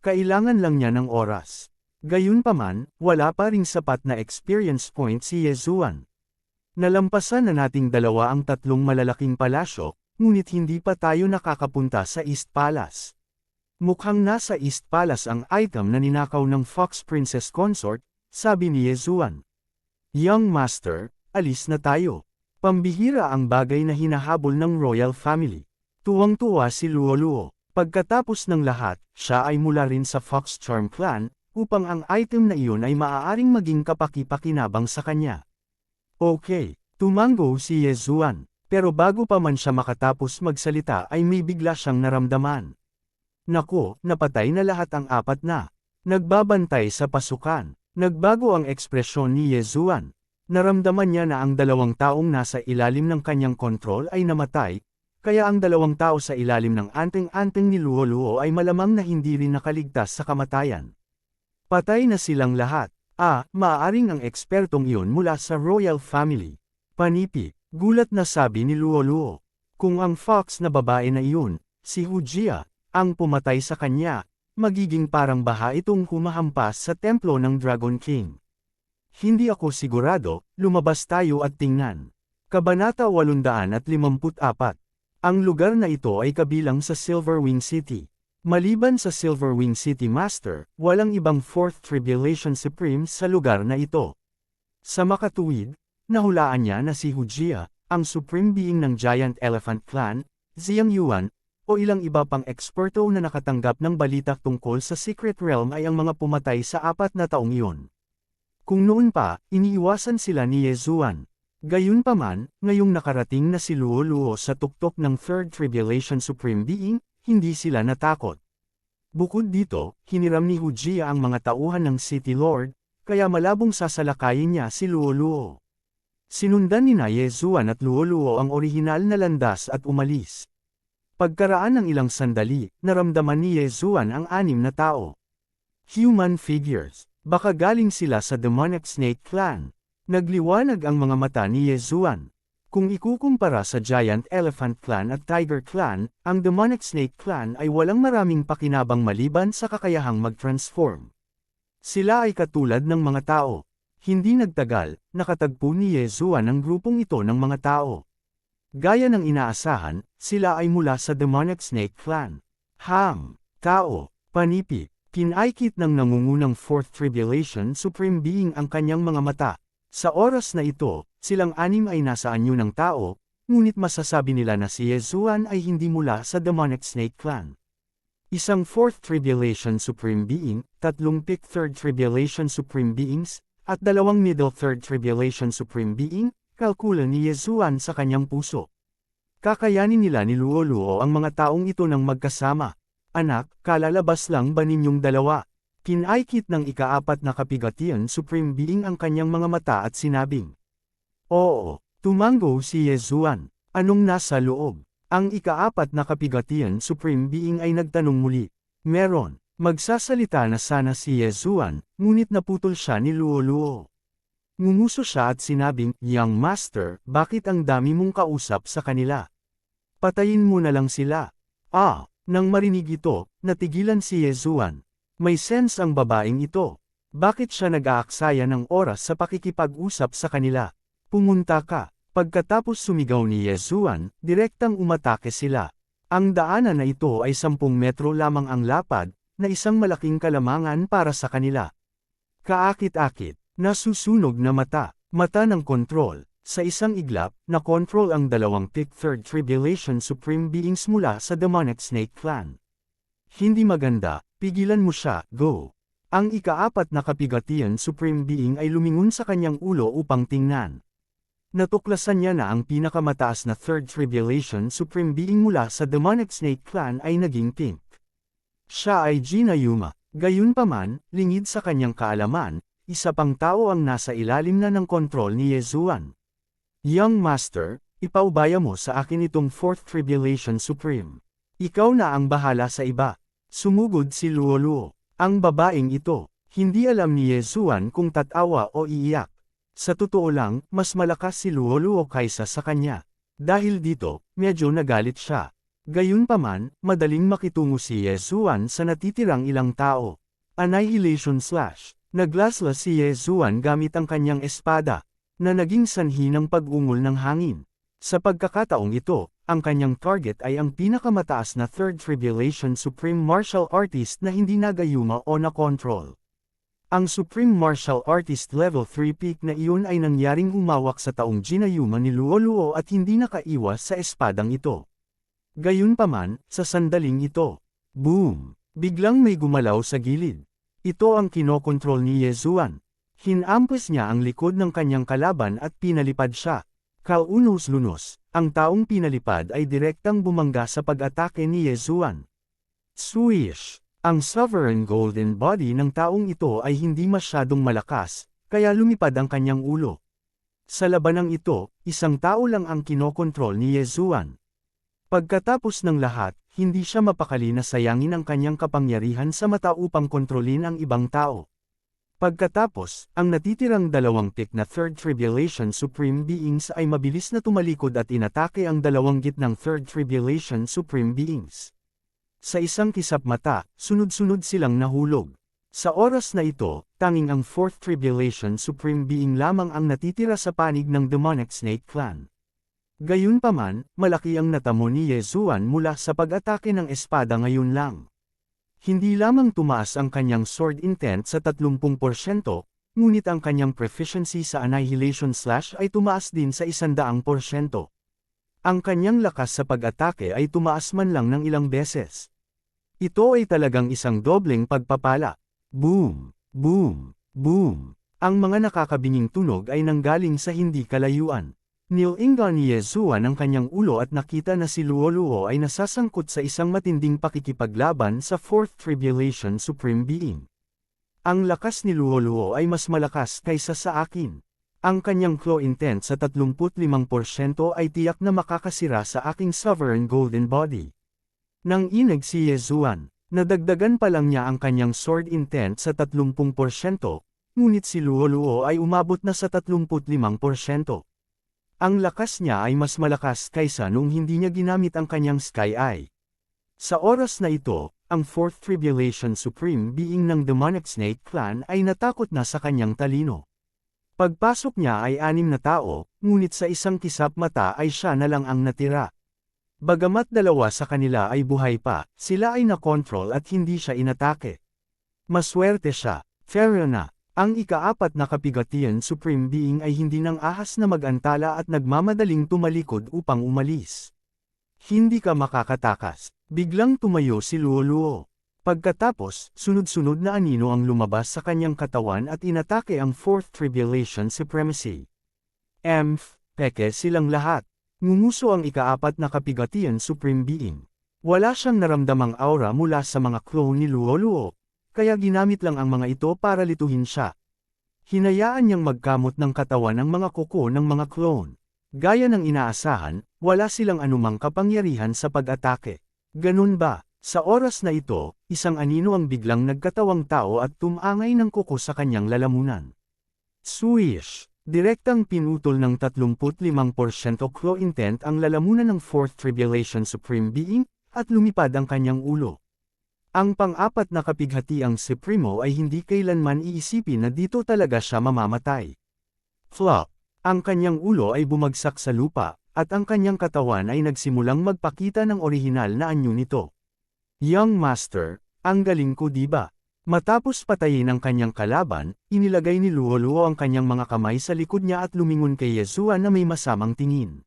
Kailangan lang niya ng oras. Gayunpaman, wala pa ring sapat na experience point si Yezuan. Nalampasan na nating dalawa ang tatlong malalaking palasyo, ngunit hindi pa tayo nakakapunta sa East Palace. Mukhang nasa East Palace ang item na ninakaw ng Fox Princess Consort, sabi ni Yezuan. Young Master, alis na tayo. Pambihira ang bagay na hinahabol ng Royal Family. Tuwang-tuwa si Luoluo. Pagkatapos ng lahat, siya ay mula rin sa Fox Charm Clan, upang ang item na iyon ay maaaring maging kapaki-pakinabang sa kanya. Okay, tumango si Yezuan. Pero bago pa man siya makatapos magsalita ay may bigla siyang naramdaman. Nako, napatay na lahat ang apat na. Nagbabantay sa pasukan. Nagbago ang ekspresyon ni Yezuan. Naramdaman niya na ang dalawang taong nasa ilalim ng kanyang kontrol ay namatay, kaya ang dalawang tao sa ilalim ng anting-anting ni Luoluo ay malamang na hindi rin nakaligtas sa kamatayan. Patay na silang lahat. Maaaring ang ekspertong iyon mula sa Royal Family. Panipi. Gulat na sabi ni Luoluo. Kung ang fox na babae na iyon, si Hujia, ang pumatay sa kanya, magiging parang baha itong humahampas sa templo ng Dragon King. Hindi ako sigurado, lumabas tayo at tingnan. Kabanata 854. Ang lugar na ito ay kabilang sa Silverwing City. Maliban sa Silverwing City Master, walang ibang Fourth Tribulation Supreme sa lugar na ito. Sa makatuwid, nahulaan niya na si Hujia, ang Supreme Being ng Giant Elephant Clan, Xiang Yuan, o ilang iba pang eksperto na nakatanggap ng balita tungkol sa Secret Realm ay ang mga pumatay sa 4 na taong iyon. Kung noon pa, iniiwasan sila ni Yezuan. Gayunpaman, ngayong nakarating na si Luoluo sa tuktok ng Third Tribulation Supreme Being, hindi sila natakot. Bukod dito, hiniram ni Hujia ang mga tauhan ng City Lord, kaya malabong sasalakayin niya si Luoluo. Sinundan ni Yezuan at Luoluo ang orihinal na landas at umalis. Pagkaraan ng ilang sandali, naramdaman ni Yezuan ang 6 na tao. Human figures. Baka galing sila sa Demonic Snake Clan. Nagliwanag ang mga mata ni Yezuan. Kung ikukumpara sa Giant Elephant Clan at Tiger Clan, ang Demonic Snake Clan ay walang maraming pakinabang maliban sa kakayahang mag-transform. Sila ay katulad ng mga tao. Hindi nagtagal, nakatagpo ni Yezuan ang grupong ito ng mga tao. Gaya ng inaasahan, sila ay mula sa Demonic Snake Clan. Tao, panipi, kinaikit ng nangungunang Fourth Tribulation Supreme Being ang kanyang mga mata. Sa oras na ito, silang 6 ay nasa anyo ng tao, ngunit masasabi nila na si Yezuan ay hindi mula sa Demonic Snake Clan. Isang Fourth Tribulation Supreme Being, 3 Pick Third Tribulation Supreme Beings, at 2 Middle Third Tribulation Supreme Being, kalkula ni Yezuan sa kanyang puso. Kakayanin nila ni Luoluo ang mga taong ito ng magkasama. Anak, kalalabas lang ba ninyong dalawa? Kinaikit ng ika-4 na kapigatian Supreme Being ang kanyang mga mata at sinabing. Oo, tumango si Yezuan. Anong nasa loob? Ang ika-4 na kapigatian Supreme Being ay nagtanong muli. Meron. Magsasalita na sana si Yezuan, ngunit naputol siya ni Luoluo. Ngumuso siya at sinabing, Young Master, bakit ang dami mong kausap sa kanila? Patayin mo na lang sila. Nang marinig ito, natigilan si Yezuan. May sense ang babaeng ito. Bakit siya nag-aaksaya ng oras sa pakikipag-usap sa kanila? Pumunta ka. Pagkatapos sumigaw ni Yezuan, direktang umatake sila. Ang daanan na ito ay 10 metro lamang ang lapad, na isang malaking kalamangan para sa kanila. Kaakit-akit, nasusunog na mata ng kontrol. Sa isang iglap, na-control ang 2 Pick Third Tribulation Supreme Beings mula sa Demonic Snake Clan. Hindi maganda, pigilan mo siya, go. Ang ika-4 na kapigatian Supreme Being ay lumingon sa kanyang ulo upang tingnan. Natuklasan niya na ang pinakamataas na Third Tribulation Supreme Being mula sa Demonic Snake Clan ay naging pink. Siya ay Jinayuma. Gayunpaman, lingid sa kanyang kaalaman, isa pang tao ang nasa ilalim na ng kontrol ni Yezuan. Young Master, ipaubaya mo sa akin itong Fourth Tribulation Supreme. Ikaw na ang bahala sa iba. Sumugod si Luoluo. Ang babaeng ito, hindi alam ni Yezuan kung tatawa o iiyak. Sa totoo lang, mas malakas si Luoluo kaysa sa kanya. Dahil dito, medyo nagalit siya. Gayunpaman, madaling makitungo si Yezuan sa natitirang ilang tao. Annihilation Slash. Naglaslas si Yezuan gamit ang kanyang espada, na naging sanhi ng pag-ungol ng hangin. Sa pagkakataong ito, ang kanyang target ay ang pinakamataas na Third Tribulation Supreme Martial Artist na hindi nagayuma o na-control. Ang Supreme Martial Artist Level 3 peak na iyon ay nangyaring humawak sa taong ginayuma ni Luoluo at hindi nakaiwas sa espadang ito. Gayunpaman, sa sandaling ito, boom! Biglang may gumalaw sa gilid. Ito ang kinokontrol ni Yezuan. Hinampas niya ang likod ng kanyang kalaban at pinalipad siya. Kaunos-lunos, ang taong pinalipad ay direktang bumangga sa pag-atake ni Yezuan. Swish! Ang Sovereign Golden Body ng taong ito ay hindi masyadong malakas, kaya lumipad ang kanyang ulo. Sa labanang ito, isang tao lang ang kinokontrol ni Yezuan. Pagkatapos ng lahat, hindi siya mapakali na sayangin ang kanyang kapangyarihan sa mata upang kontrolin ang ibang tao. Pagkatapos, ang natitirang dalawang pick na Third Tribulation Supreme Beings ay mabilis na tumalikod at inatake ang dalawang gitnang Third Tribulation Supreme Beings. Sa isang kisap mata, sunod-sunod silang nahulog. Sa oras na ito, tanging ang Fourth Tribulation Supreme Being lamang ang natitira sa panig ng Demonic Snake Clan. Gayunpaman, malaki ang natamo ni Yezuan mula sa pag-atake ng espada ngayon lang. Hindi lamang tumaas ang kanyang sword intent sa 30%, ngunit ang kanyang proficiency sa Annihilation Slash ay tumaas din sa 100%. Ang kanyang lakas sa pag-atake ay tumaas man lang ng ilang beses. Ito ay talagang isang dobleng pagpapala. Boom! Boom! Boom! Ang mga nakakabinging tunog ay nanggaling sa hindi kalayuan. Nilinga ni Yezuan ang kanyang ulo at nakita na si Luoluo ay nasasangkot sa isang matinding pakikipaglaban sa Fourth Tribulation Supreme Being. Ang lakas ni Luoluo ay mas malakas kaysa sa akin. Ang kanyang claw intent sa 35% ay tiyak na makakasira sa aking Sovereign Golden Body. Nang inag si Yezuan, nadagdagan pa lang niya ang kanyang sword intent sa 30%, ngunit si Luoluo ay umabot na sa 35%. Ang lakas niya ay mas malakas kaysa nung hindi niya ginamit ang kanyang Sky Eye. Sa oras na ito, ang Fourth Tribulation Supreme Being ng Demonic Snake Clan ay natakot na sa kanyang talino. Pagpasok niya ay 6 na tao, ngunit sa isang kisap mata ay siya na lang ang natira. Bagamat 2 sa kanila ay buhay pa, sila ay nakontrol at hindi siya inatake. Maswerte siya, fair na. Ang ika-4 na Kapigatian Supreme Being ay hindi nang ahas na mag-antala at nagmamadaling tumalikod upang umalis. Hindi ka makakatakas. Biglang tumayo si Luoluo. Pagkatapos, sunod-sunod na anino ang lumabas sa kanyang katawan at inatake ang Fourth Tribulation Supremacy. Peke silang lahat. Ngumuso ang ika-4 na Kapigatian Supreme Being. Wala siyang naramdamang aura mula sa mga clone ni Luoluo. Kaya ginamit lang ang mga ito para lituhin siya. Hinayaan niyang magkamot ng katawan ng mga kuko ng mga clone. Gaya ng inaasahan, wala silang anumang kapangyarihan sa pag-atake. Ganun ba? Sa oras na ito, isang anino ang biglang nagkatawang tao at tumangay ng kuko sa kanyang lalamunan. Swish! Direktang pinutol ng 35% claw intent ang lalamunan ng Fourth Tribulation Supreme Being, at lumipad ang kanyang ulo. Ang pang-4 na kapighatiang Supremo ay hindi kailanman iisipin na dito talaga siya mamamatay. Flop! Ang kanyang ulo ay bumagsak sa lupa, at ang kanyang katawan ay nagsimulang magpakita ng orihinal na anyo nito. Young Master, ang galing ko diba? Matapos patayin ang kanyang kalaban, inilagay ni Luoluo ang kanyang mga kamay sa likod niya at lumingon kay Yezuan na may masamang tingin.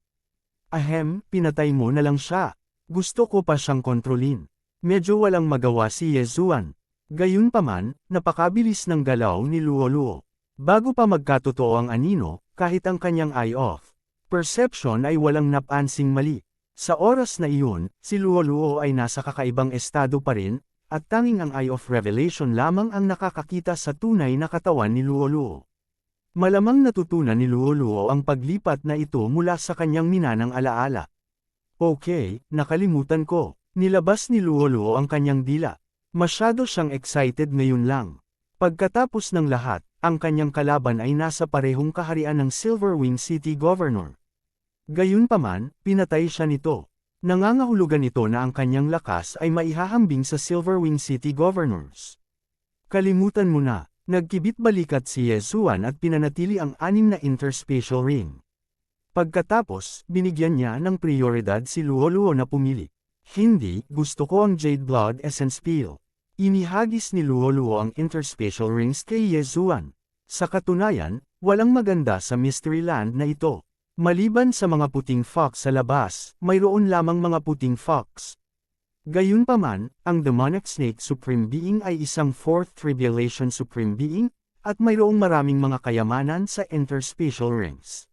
Pinatay mo na lang siya. Gusto ko pa siyang kontrolin. Medyo walang magawa si Yezuan. Gayunpaman, napakabilis ng galaw ni Luoluo. Bago pa magkatotoo ang anino, kahit ang kanyang eye of perception ay walang napansing mali. Sa oras na iyon, si Luoluo ay nasa kakaibang estado pa rin, at tanging ang Eye of Revelation lamang ang nakakakita sa tunay na katawan ni Luoluo. Malamang natutunan ni Luo ang paglipat na ito mula sa kanyang minanang alaala. Okay, nakalimutan ko. Nilabas ni Luo ang kanyang dila. Masyado siyang excited ngayon lang. Pagkatapos ng lahat, ang kanyang kalaban ay nasa parehong kaharian ng Silverwing City Governor. Gayunpaman, pinatay siya nito. Nangangahulugan ito na ang kanyang lakas ay maihahambing sa Silverwing City Governors. Kalimutan mo na, nagkibit-balikat si Yezuan at pinanatili ang 6 na interspatial ring. Pagkatapos, binigyan niya ng prioridad si Luo na pumili. Hindi, gusto ko ang Jade Blood Essence Peel. Inihagis ni Luo ang interspatial rings kay Yezuan. Sa katunayan, walang maganda sa Mystery Land na ito. Maliban sa mga puting fox sa labas, mayroon lamang mga puting fox. Gayunpaman, ang Demonic Snake Supreme Being ay isang Fourth Tribulation Supreme Being, at mayroong maraming mga kayamanan sa interspatial rings.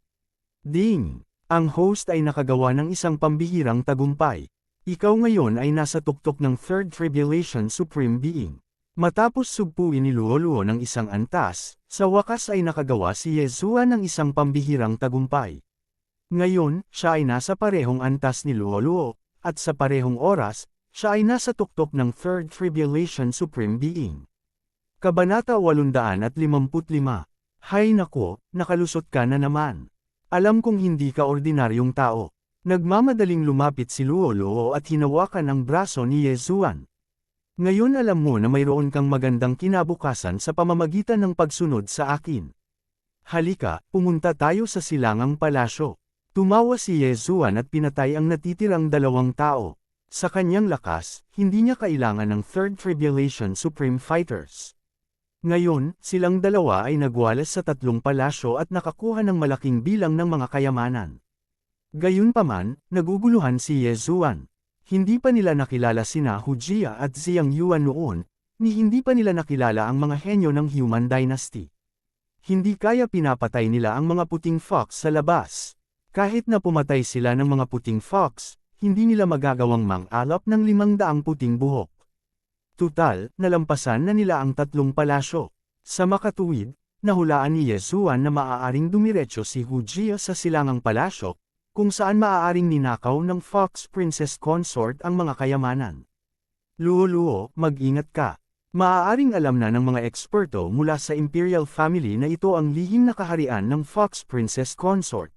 Ding! Ang host ay nakagawa ng isang pambihirang tagumpay. Ikaw ngayon ay nasa tuktok ng Third Tribulation Supreme Being. Matapos sugpuin ni Luo ng isang antas, sa wakas ay nakagawa si Yezuan ng isang pambihirang tagumpay. Ngayon, siya ay nasa parehong antas ni Luo, at sa parehong oras, siya ay nasa tuktok ng Third Tribulation Supreme Being. Kabanata 855. Hay nako, nakalusot ka na naman. Alam kong hindi ka ordinaryong tao. Nagmamadaling lumapit si Luo at hinawakan ang braso ni Yezuan. Ngayon alam mo na mayroon kang magandang kinabukasan sa pamamagitan ng pagsunod sa akin. Halika, pumunta tayo sa silangang palasyo. Tumawa si Yezuan at pinatay ang natitirang 2 tao. Sa kanyang lakas, hindi niya kailangan ng Third Tribulation Supreme Fighters. Ngayon, silang 2 ay nagwalas sa 3 palasyo at nakakuha ng malaking bilang ng mga kayamanan. Gayunpaman, naguguluhan si Yezuan. Hindi pa nila nakilala sina Hujia at Xiang Yuan noon, ni hindi pa nila nakilala ang mga henyo ng Human Dynasty. Hindi kaya pinapatay nila ang mga puting fox sa labas. Kahit na pumatay sila ng mga puting fox, hindi nila magagawang mang-alap ng 500 puting buhok. Tutal, nalampasan na nila ang 3 palasyo. Sa makatuwid, nahulaan ni Yezuan na maaaring dumiretso si Hujia sa silangang palasyo, kung saan maaaring ninakaw ng Fox Princess Consort ang mga kayamanan. Luo, mag-ingat ka. Maaaring alam na ng mga eksperto mula sa Imperial Family na ito ang lihim na kaharian ng Fox Princess Consort.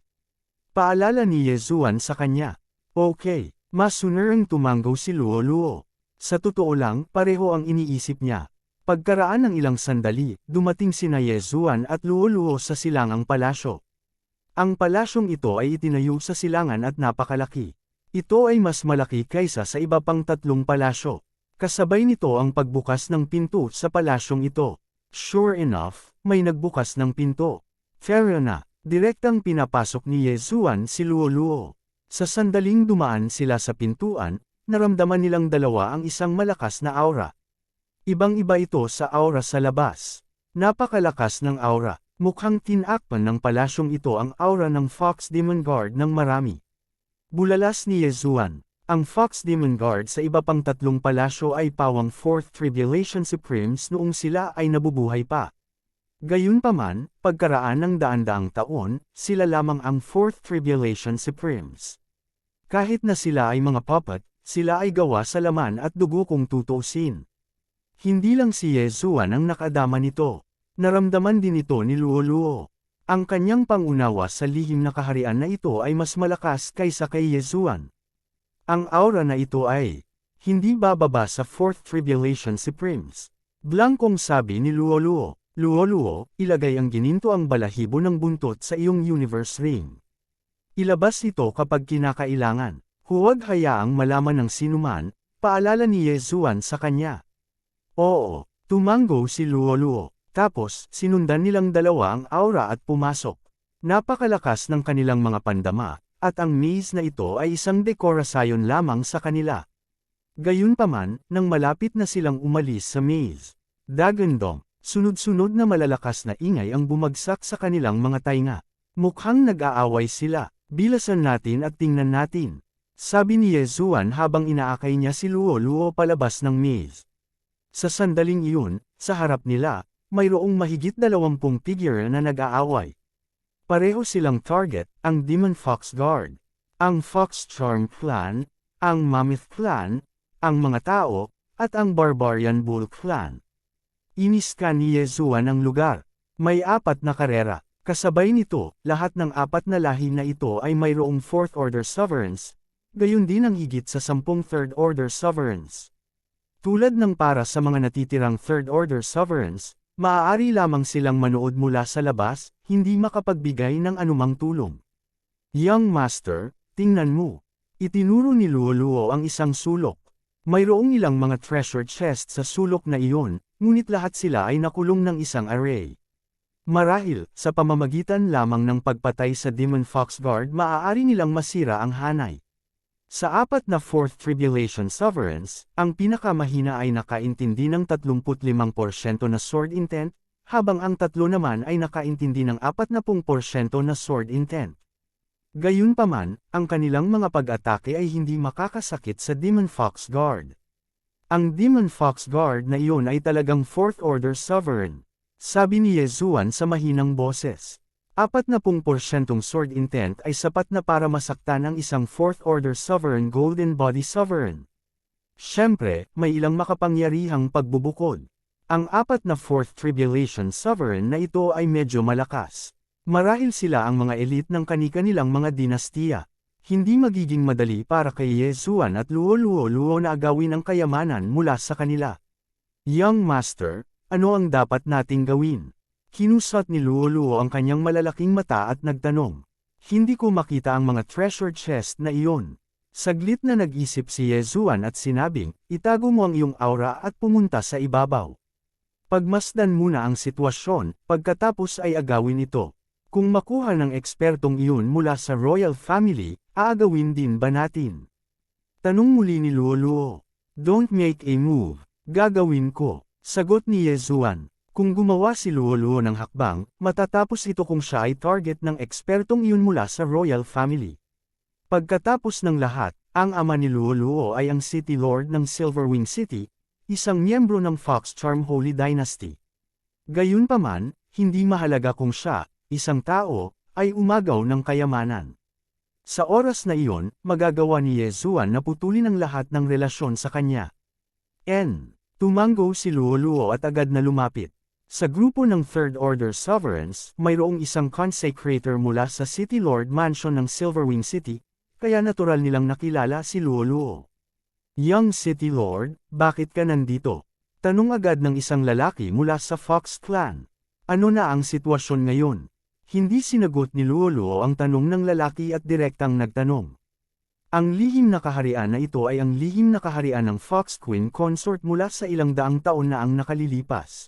Paalala ni Yezuan sa kanya. Okay, mas sunerang tumanggaw si Luo. Sa totoo lang, pareho ang iniisip niya. Pagkaraan ng ilang sandali, dumating sina Yezuan at Luo sa silangang palasyo. Ang palasyong ito ay itinayo sa silangan at napakalaki. Ito ay mas malaki kaysa sa iba pang 3 palasyo. Kasabay nito ang pagbukas ng pinto sa palasyong ito. Sure enough, may nagbukas ng pinto. Fair na, direktang pinapasok ni Yezuan si Luo. Sa sandaling dumaan sila sa pintuan, naramdaman nilang 2 ang isang malakas na aura. Ibang-iba ito sa aura sa labas. Napakalakas ng aura. Mukhang tinakpan ng palasyong ito ang aura ng Fox Demon Guard ng marami. Bulalas ni Yezuan. Ang Fox Demon Guard sa iba pang 3 palasyo ay pawang Fourth Tribulation Supremes noong sila ay nabubuhay pa. Gayunpaman, pagkaraan ng daan-daang taon, sila lamang ang Fourth Tribulation Supremes. Kahit na sila ay mga puppet, sila ay gawa sa laman at dugo kung tutuusin. Hindi lang si Yezuan ang nakadama nito. Naramdaman din ito ni Luo. Ang kanyang pangunawa sa lihim na kaharian na ito ay mas malakas kaysa kay Yezuan. Ang aura na ito ay hindi bababa sa Fourth Tribulation Supremes. Blankong sabi ni Luo. Luo, ilagay ang gininto ang balahibo ng buntot sa iyong universe ring. Ilabas ito kapag kinakailangan. Huwag hayaang malaman ng sinuman, paalala ni Yezuan sa kanya. Oo, tumanggo si Luo. Tapos, sinundan nilang 2 ang aura at pumasok. Napakalakas ng kanilang mga pandama, at ang maze na ito ay isang dekorasyon lamang sa kanila. Gayunpaman, nang malapit na silang umalis sa maze, dagandong, sunod-sunod na malalakas na ingay ang bumagsak sa kanilang mga tainga. Mukhang nag-aaway sila, bilasan natin at tingnan natin. Sabi ni Yezuan habang inaakay niya si Luo palabas ng maze. Sa sandaling iyon, sa harap nila, mayroong mahigit 20 figure na nag-aaway. Pareho silang target, ang Demon Fox Guard, ang Fox Charm Clan, ang Mammoth Clan, ang mga tao, at ang Barbarian Bull Clan. Iniskan ni Yezuan ang lugar. May 4 na karera. Kasabay nito, lahat ng 4 na lahi na ito ay mayroong 4th Order Sovereigns, gayon din ang higit sa 10 3rd Order Sovereigns. Tulad ng para sa mga natitirang 3rd Order Sovereigns, maaari lamang silang manood mula sa labas, hindi makapagbigay ng anumang tulong. Young Master, tingnan mo. Itinuro ni Luo ang isang sulok. Mayroong ilang mga treasure chest sa sulok na iyon, ngunit lahat sila ay nakulong ng isang array. Marahil, sa pamamagitan lamang ng pagpatay sa Demon Fox Guard maaari nilang masira ang hanay. Sa 4 na 4th Tribulation Sovereigns, ang pinakamahina ay nakaintindi ng 35% na sword intent, habang ang 3 naman ay nakaintindi ng 40% na sword intent. Gayunpaman, ang kanilang mga pag-atake ay hindi makakasakit sa Demon Fox Guard. Ang Demon Fox Guard na iyon ay talagang 4th Order Sovereign, sabi ni Yezuan sa mahinang boses. 40% sword intent ay sapat na para masaktan ang isang 4th Order Sovereign Golden Body Sovereign. Siyempre, may ilang makapangyarihang pagbubukod. Ang 4 na 4th Tribulation Sovereign na ito ay medyo malakas. Marahil sila ang mga elite ng kani-kanilang mga dinastiya. Hindi magiging madali para kay Yezuan at Luo na agawin ang kayamanan mula sa kanila. Young Master, ano ang dapat nating gawin? Kinusat ni Luo ang kanyang malalaking mata at nagtanong. Hindi ko makita ang mga treasure chest na iyon. Saglit na nag-isip si Yezuan at sinabing, itago mo ang iyong aura at pumunta sa ibabaw. Pagmasdan muna ang sitwasyon, pagkatapos ay agawin ito. Kung makuha ng ekspertong iyon mula sa royal family, aagawin din ba natin? Tanong muli ni Luo. Don't make a move. Gagawin ko. Sagot ni Yezuan. Kung gumawa si Luo ng hakbang, matatapos ito kung siya ay target ng ekspertong iyon mula sa royal family. Pagkatapos ng lahat, ang ama ni Luo ay ang City Lord ng Silverwing City, isang miyembro ng Fox Charm Holy Dynasty. Gayunpaman, hindi mahalaga kung siya, isang tao, ay umagaw ng kayamanan. Sa oras na iyon, magagawa ni Yezuan na putulin ang lahat ng relasyon sa kanya. Tumango si Luo at agad na lumapit. Sa grupo ng 3rd Order Sovereigns, mayroong isang consecrator mula sa City Lord Mansion ng Silverwing City, kaya natural nilang nakilala si Luo. Young City Lord, bakit ka nandito? Tanong agad ng isang lalaki mula sa Fox Clan. Ano na ang sitwasyon ngayon? Hindi sinagot ni Luo ang tanong ng lalaki at direktang nagtanong. Ang lihim na kaharian na ito ay ang lihim na kaharian ng Fox Queen Consort mula sa ilang daang taon na ang nakalilipas.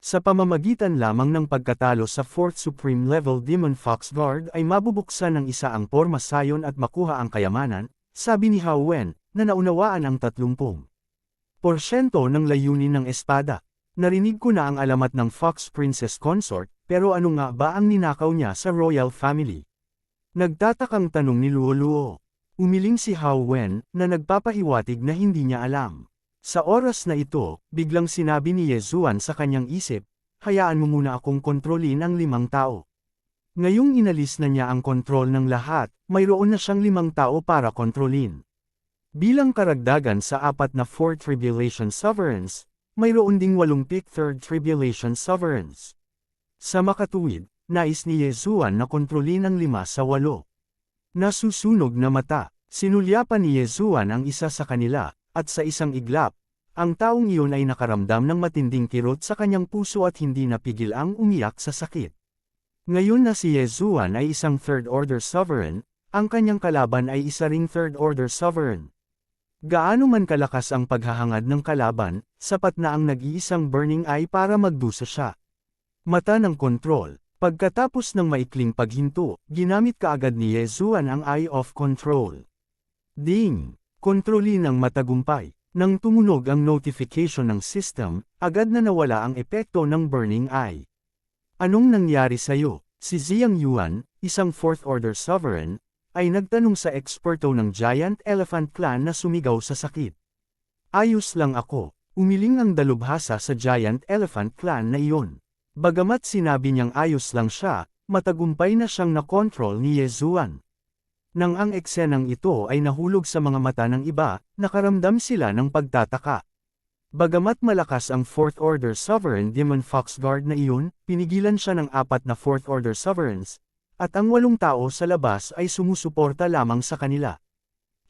Sa pamamagitan lamang ng pagkatalo sa 4th Supreme Level Demon Fox Guard ay mabubuksan ng isa ang porma sayon at makuha ang kayamanan, sabi ni Hao Wen, na naunawaan ang 30% ng layunin ng espada. Narinig ko na ang alamat ng Fox Princess Consort, pero ano nga ba ang ninakaw niya sa royal family? Nagtatakang tanong ni Luo. Umiling si Hao Wen, na nagpapahiwatig na hindi niya alam. Sa oras na ito, biglang sinabi ni Yezuan sa kanyang isip, hayaan mo muna akong kontrolin ang 5 tao. Ngayong inalis na niya ang kontrol ng lahat, mayroon na siyang 5 tao para kontrolin. Bilang karagdagan sa 4 na 4th Tribulation Sovereigns, mayroon ding 8 3rd Tribulation Sovereigns. Sa makatuwid, nais ni Yezuan na kontrolin ang 5 sa 8. Nasusunog na mata, sinulyapan ni Yezuan ang isa sa kanila, at sa isang iglap, ang taong iyon ay nakaramdam ng matinding kirot sa kanyang puso at hindi napigil ang umiyak sa sakit. Ngayon na si Yezuan ay isang 3rd Order Sovereign, ang kanyang kalaban ay isa ring 3rd Order Sovereign. Gaano man kalakas ang paghahangad ng kalaban, sapat na ang nag-iisang Burning Eye para magdusa siya. Mata ng kontrol. Pagkatapos ng maikling paghinto, ginamit kaagad ni Yezuan ang Eye of Control. Ding! Kontrolin ng matagumpay. Nang tumunog ang notification ng system, agad na nawala ang epekto ng Burning Eye. Anong nangyari sa'yo? Si Ziyang Yuan, isang 4th Order Sovereign, ay nagtanong sa eksperto ng Giant Elephant Clan na sumigaw sa sakit. Ayos lang ako. Umiling ang dalubhasa sa Giant Elephant Clan na iyon. Bagamat sinabi niyang ayos lang siya, matagumpay na siyang nakontrol ni Yezuan. Nang ang eksenang ito ay nahulog sa mga mata ng iba, nakaramdam sila ng pagtataka. Bagamat malakas ang Fourth Order Sovereign Demon Fox Guard na iyon, pinigilan siya ng 4 na Fourth Order Sovereigns, at ang 8 tao sa labas ay sumusuporta lamang sa kanila.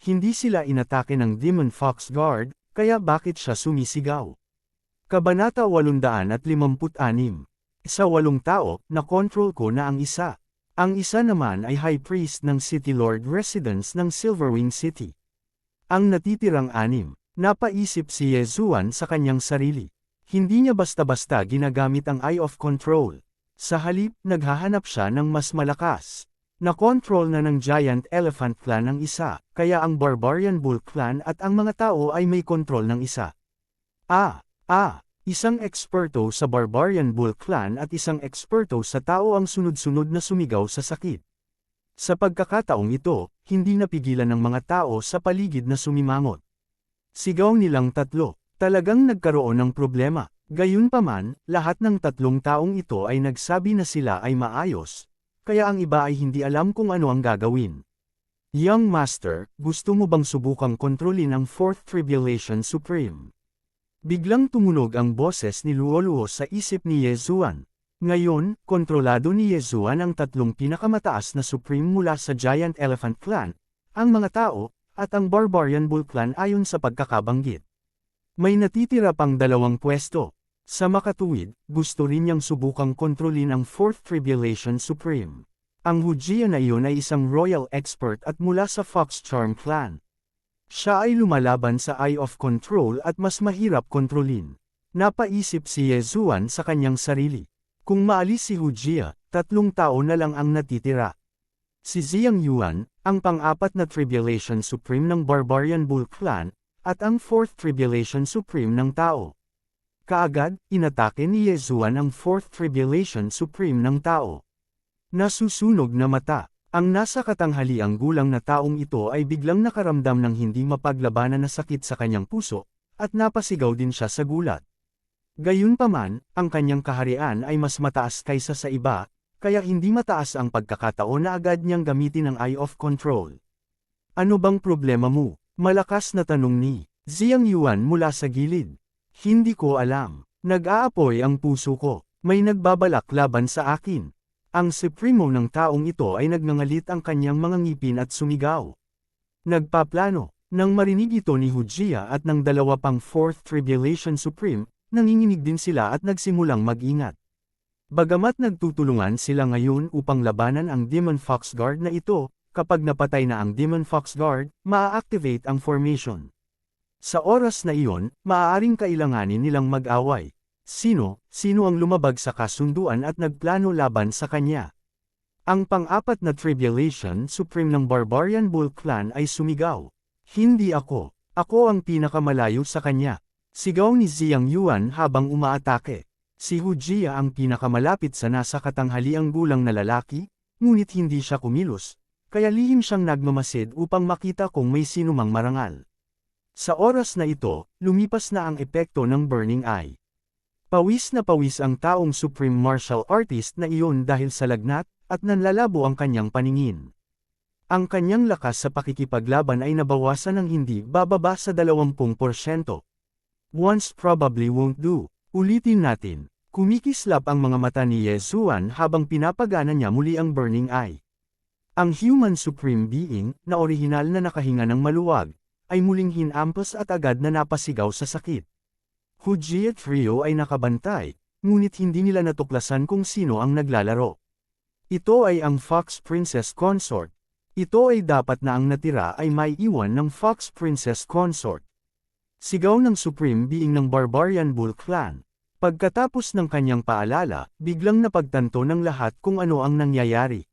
Hindi sila inatake ng Demon Fox Guard, kaya bakit siya sumisigaw? Kabanata 856. Sa 8 tao, nakontrol ko na ang isa. Ang isa naman ay High Priest ng City Lord Residence ng Silverwing City. Ang natitirang 6, napaisip si Yezuan sa kanyang sarili. Hindi niya basta-basta ginagamit ang Eye of Control. Sa halip, naghahanap siya ng mas malakas. Nakontrol na ng Giant Elephant Clan ang isa, kaya ang Barbarian Bull Clan at ang mga tao ay may kontrol ng isa. Isang eksperto sa Barbarian Bull Clan at isang eksperto sa tao ang sunod-sunod na sumigaw sa sakit. Sa pagkakataong ito, hindi napigilan ng mga tao sa paligid na sumimangot. Sigaw nilang tatlo, talagang nagkaroon ng problema. Gayunpaman, lahat ng 3 taong ito ay nagsabi na sila ay maayos, kaya ang iba ay hindi alam kung ano ang gagawin. Young Master, gusto mo bang subukang kontrolin ang Fourth Tribulation Supreme? Biglang tumunog ang boses ni Luoluo sa isip ni Yezuan. Ngayon, kontrolado ni Yezuan ang 3 pinakamataas na Supreme mula sa Giant Elephant Clan, ang mga tao, at ang Barbarian Bull Clan ayon sa pagkakabanggit. May natitira pang 2 pwesto. Sa makatuwid, gusto rin niyang subukang kontrolin ang Fourth Tribulation Supreme. Ang Hujia na iyon ay isang royal expert at mula sa Fox Charm Clan. Siya ay lumalaban sa Eye of Control at mas mahirap kontrolin. Napaisip si Yezuan sa kanyang sarili. Kung maalis si Hujia, 3 tao na lang ang natitira. Si Ziyang Yuan, ang pang-4 na Tribulation Supreme ng Barbarian Bull Clan, at ang Fourth Tribulation Supreme ng tao. Kaagad, inatake ni Yezuan ang Fourth Tribulation Supreme ng tao. Nasusunog na mata. Ang nasa katanghaliang gulang na taong ito ay biglang nakaramdam ng hindi mapaglabanan na sakit sa kanyang puso, at napasigaw din siya sa gulat. Gayunpaman, ang kanyang kaharian ay mas mataas kaysa sa iba, kaya hindi mataas ang pagkakataon na agad niyang gamitin ang Eye of Control. Ano bang problema mo? Malakas na tanong ni Ziyang Yuan mula sa gilid. Hindi ko alam. Nag-aapoy ang puso ko. May nagbabalak laban sa akin. Ang supremo ng taong ito ay nagngangalit ang kanyang mga ngipin at sumigaw. Nagpaplano. Nang marinig ito ni Hujia at ng 2 pang Fourth Tribulation Supreme, nanginginig din sila at nagsimulang mag-ingat. Bagamat nagtutulungan sila ngayon upang labanan ang Demon Fox Guard na ito, kapag napatay na ang Demon Fox Guard, maa-activate ang formation. Sa oras na iyon, maaaring kailanganin nilang mag-away. Sino ang lumabag sa kasunduan at nagplano laban sa kanya? Ang pang-4 na Tribulation Supreme ng Barbarian Bull Clan ay sumigaw. Hindi ako. Ako ang pinakamalayo sa kanya. Sigaw ni Ziyang Yuan habang umaatake. Si Hujia ang pinakamalapit sa nasa katanghaliang gulang na lalaki, ngunit hindi siya kumilos, kaya lihim siyang nagmamasid upang makita kung may sinumang marangal. Sa oras na ito, lumipas na ang epekto ng Burning Eye. Pawis na pawis ang taong Supreme Martial Artist na iyon dahil sa lagnat, at nanlalabo ang kanyang paningin. Ang kanyang lakas sa pakikipaglaban ay nabawasan ng hindi bababa sa 20%. Once probably won't do. Ulitin natin. Kumikislap ang mga mata ni Yezuan habang pinapagana niya muli ang Burning Eye. Ang Human Supreme Being, na orihinal na nakahinga ng maluwag, ay muling hinampas at agad na napasigaw sa sakit. Hujia Trio ay nakabantay, ngunit hindi nila natuklasan kung sino ang naglalaro. Ito ay ang Fox Princess Consort. Ito ay dapat na ang natira ay may iwan ng Fox Princess Consort. Sigaw ng Supreme Being ng Barbarian Bull Clan. Pagkatapos ng kanyang paalala, biglang napagtanto ng lahat kung ano ang nangyayari.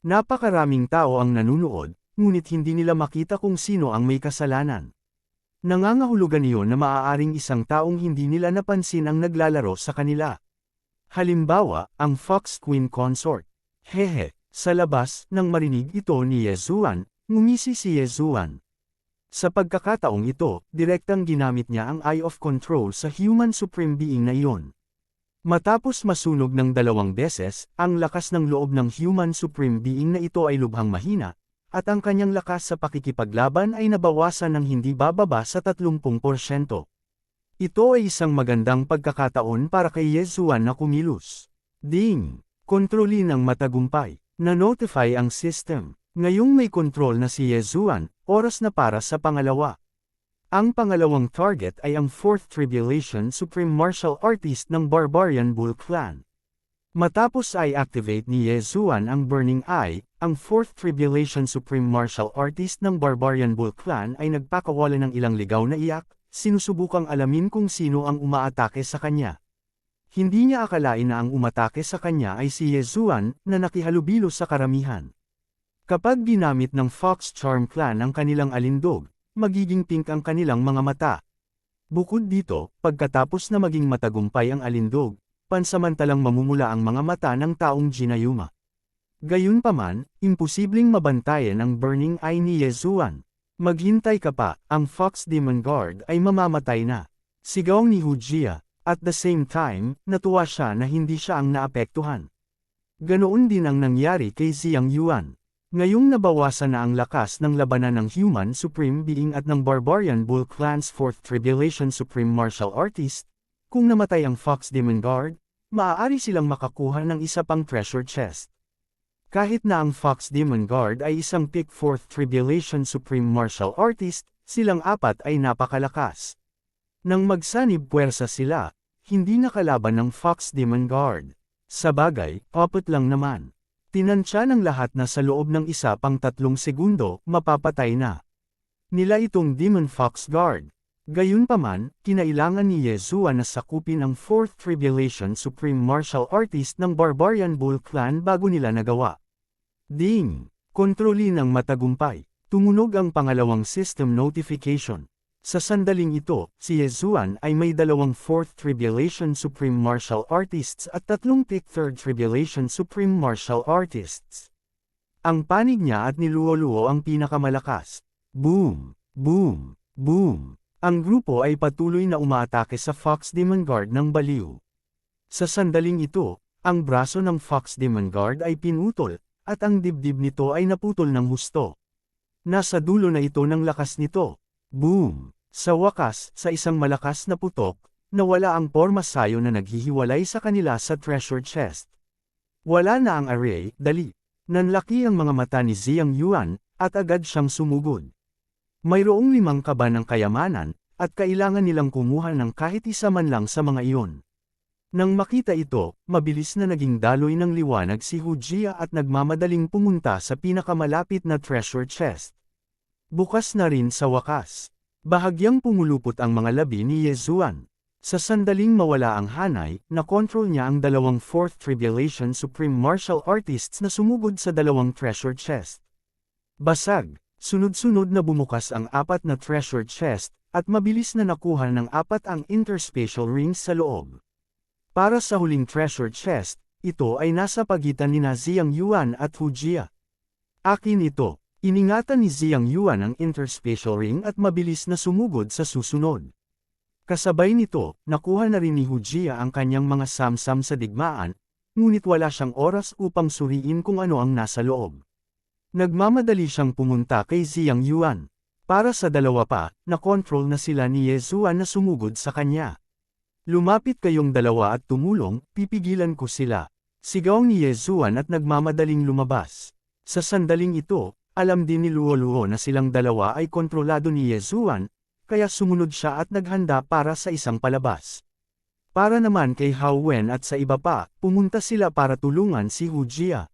Napakaraming tao ang nanunood, ngunit hindi nila makita kung sino ang may kasalanan. Nangangahulugan iyon na maaaring isang taong hindi nila napansin ang naglalaro sa kanila. Halimbawa, ang Fox Queen Consort. Hehe, sa labas, nang marinig ito ni Yezuan, ngumisi si Yezuan. Sa pagkakataong ito, direktang ginamit niya ang Eye of Control sa Human Supreme Being na iyon. Matapos masunog ng 2 beses, ang lakas ng loob ng Human Supreme Being na ito ay lubhang mahina, at ang kanyang lakas sa pakikipaglaban ay nabawasan ng hindi bababa sa 30%. Ito ay isang magandang pagkakataon para kay Yezuan na kumilos. Ding! Kontrolin ng matagumpay. Na-notify ang system. Ngayong may kontrol na si Yezuan, oras na para sa pangalawa. Ang pangalawang target ay ang 4th Tribulation Supreme Martial Artist ng Barbarian Bull Clan. Matapos ay activate ni Yezuan ang Burning Eye, ang 4th Tribulation Supreme Martial Artist ng Barbarian Bull Clan ay nagpakawala ng ilang ligaw na iyak, sinusubukang alamin kung sino ang umaatake sa kanya. Hindi niya akalain na ang umatake sa kanya ay si Yezuan na nakihalubilo sa karamihan. Kapag ginamit ng Fox Charm Clan ang kanilang alindog, magiging pink ang kanilang mga mata. Bukod dito, pagkatapos na maging matagumpay ang alindog, pansamantalang mamumula ang mga mata ng taong ginayuma. Gayunpaman, imposibleng mabantayan ang Burning Eye ni Yezuan. Maghintay ka pa, ang Fox Demon Guard ay mamamatay na. Sigaw ni Hujia, at the same time, natuwa siya na hindi siya ang naapektuhan. Ganoon din ang nangyari kay Xiang Yuan. Ngayong nabawasan na ang lakas ng labanan ng Human Supreme Being at ng Barbarian Bull Clan's 4th Tribulation Supreme Martial Artist, kung namatay ang Fox Demon Guard, maaari silang makakuha ng isa pang treasure chest. Kahit na ang Fox Demon Guard ay isang pick 4th Tribulation Supreme Martial Artist, silang apat ay napakalakas. Nang magsanib puwersa sila, hindi nakalaban ng Fox Demon Guard. Sa bagay, apat lang naman. Tinansya ng lahat na sa loob ng isa pang 3 segundo, mapapatay na nila itong Demon Fox Guard. Gayunpaman, kinailangan ni Yezuan na sakupin ang 4th Tribulation Supreme Martial Artist ng Barbarian Bull Clan bago nila nagawa. Ding! Kontrolin ng matagumpay. Tumunog ang pangalawang system notification. Sa sandaling ito, si Yezuan ay may 2 4th Tribulation Supreme Martial Artists at 3 pick 3rd Tribulation Supreme Martial Artists. Ang panig niya at niluwo-luwo ang pinakamalakas. Boom! Boom! Boom! Ang grupo ay patuloy na umaatake sa Fox Demon Guard ng baliw. Sa sandaling ito, ang braso ng Fox Demon Guard ay pinutol, at ang dibdib nito ay naputol ng husto. Nasa dulo na ito ng lakas nito. Boom! Sa wakas, sa isang malakas na putok, nawala ang porma sayo na naghihiwalay sa kanila sa treasure chest. Wala na ang array, dali. Nanlaki ang mga mata ni Xiang Yuan, at agad siyang sumugod. Mayroong 5 kaba ng kayamanan, at kailangan nilang kumuha ng kahit isa man lang sa mga iyon. Nang makita ito, mabilis na naging daloy ng liwanag si Hujia at nagmamadaling pumunta sa pinakamalapit na treasure chest. Bukas na rin sa wakas. Bahagyang pumulupot ang mga labi ni Yezuan. Sa sandaling mawala ang hanay, nakontrol niya ang 2 4th Tribulation Supreme Martial Artists na sumugod sa 2 treasure chest. Basag, sunod-sunod na bumukas ang 4 na treasure chest, at mabilis na nakuha ng 4 ang interspatial rings sa loob. Para sa huling treasure chest, ito ay nasa pagitan ni Xiang Yuan at Hujia. Akin ito. Iningatan ni Xiang Yuan ang interspatial ring at mabilis na sumugod sa susunod. Kasabay nito, nakuha na rin ni Hujia ang kanyang mga samsam sa digmaan, ngunit wala siyang oras upang suriin kung ano ang nasa loob. Nagmamadali siyang pumunta kay Xiang Yuan. Para sa dalawa pa, nakontrol na sila ni Yezuan na sumugod sa kanya. Lumapit kayong dalawa at tumulong, pipigilan ko sila. Sigaw ni Yezuan at nagmamadaling lumabas. Sa sandaling ito, alam din ni Luo-Luo na silang dalawa ay kontrolado ni Yezuan, kaya sumunod siya at naghanda para sa isang palabas. Para naman kay Hao Wen at sa iba pa, pumunta sila para tulungan si Hujia.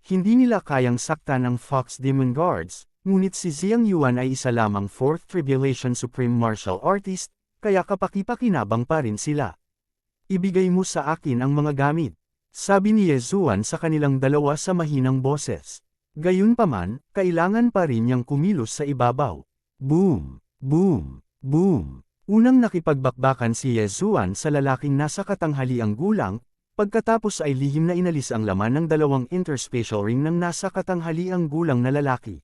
Hindi nila kayang saktan ng Fox Demon Guards, ngunit si Xiang Yuan ay isa lamang 4th Tribulation Supreme Martial Artist, kaya kapakipakinabang pa rin sila. Ibigay mo sa akin ang mga gamit, sabi ni Yezuan sa kanilang dalawa sa mahinang boses. Gayunpaman, kailangan pa rin niyang kumilos sa ibabaw. Boom! Boom! Boom! Unang nakipagbakbakan si Yezuan sa lalaking nasa katanghaliang gulang, pagkatapos ay lihim na inalis ang laman ng 2 interspatial ring ng nasa katanghaliang gulang na lalaki.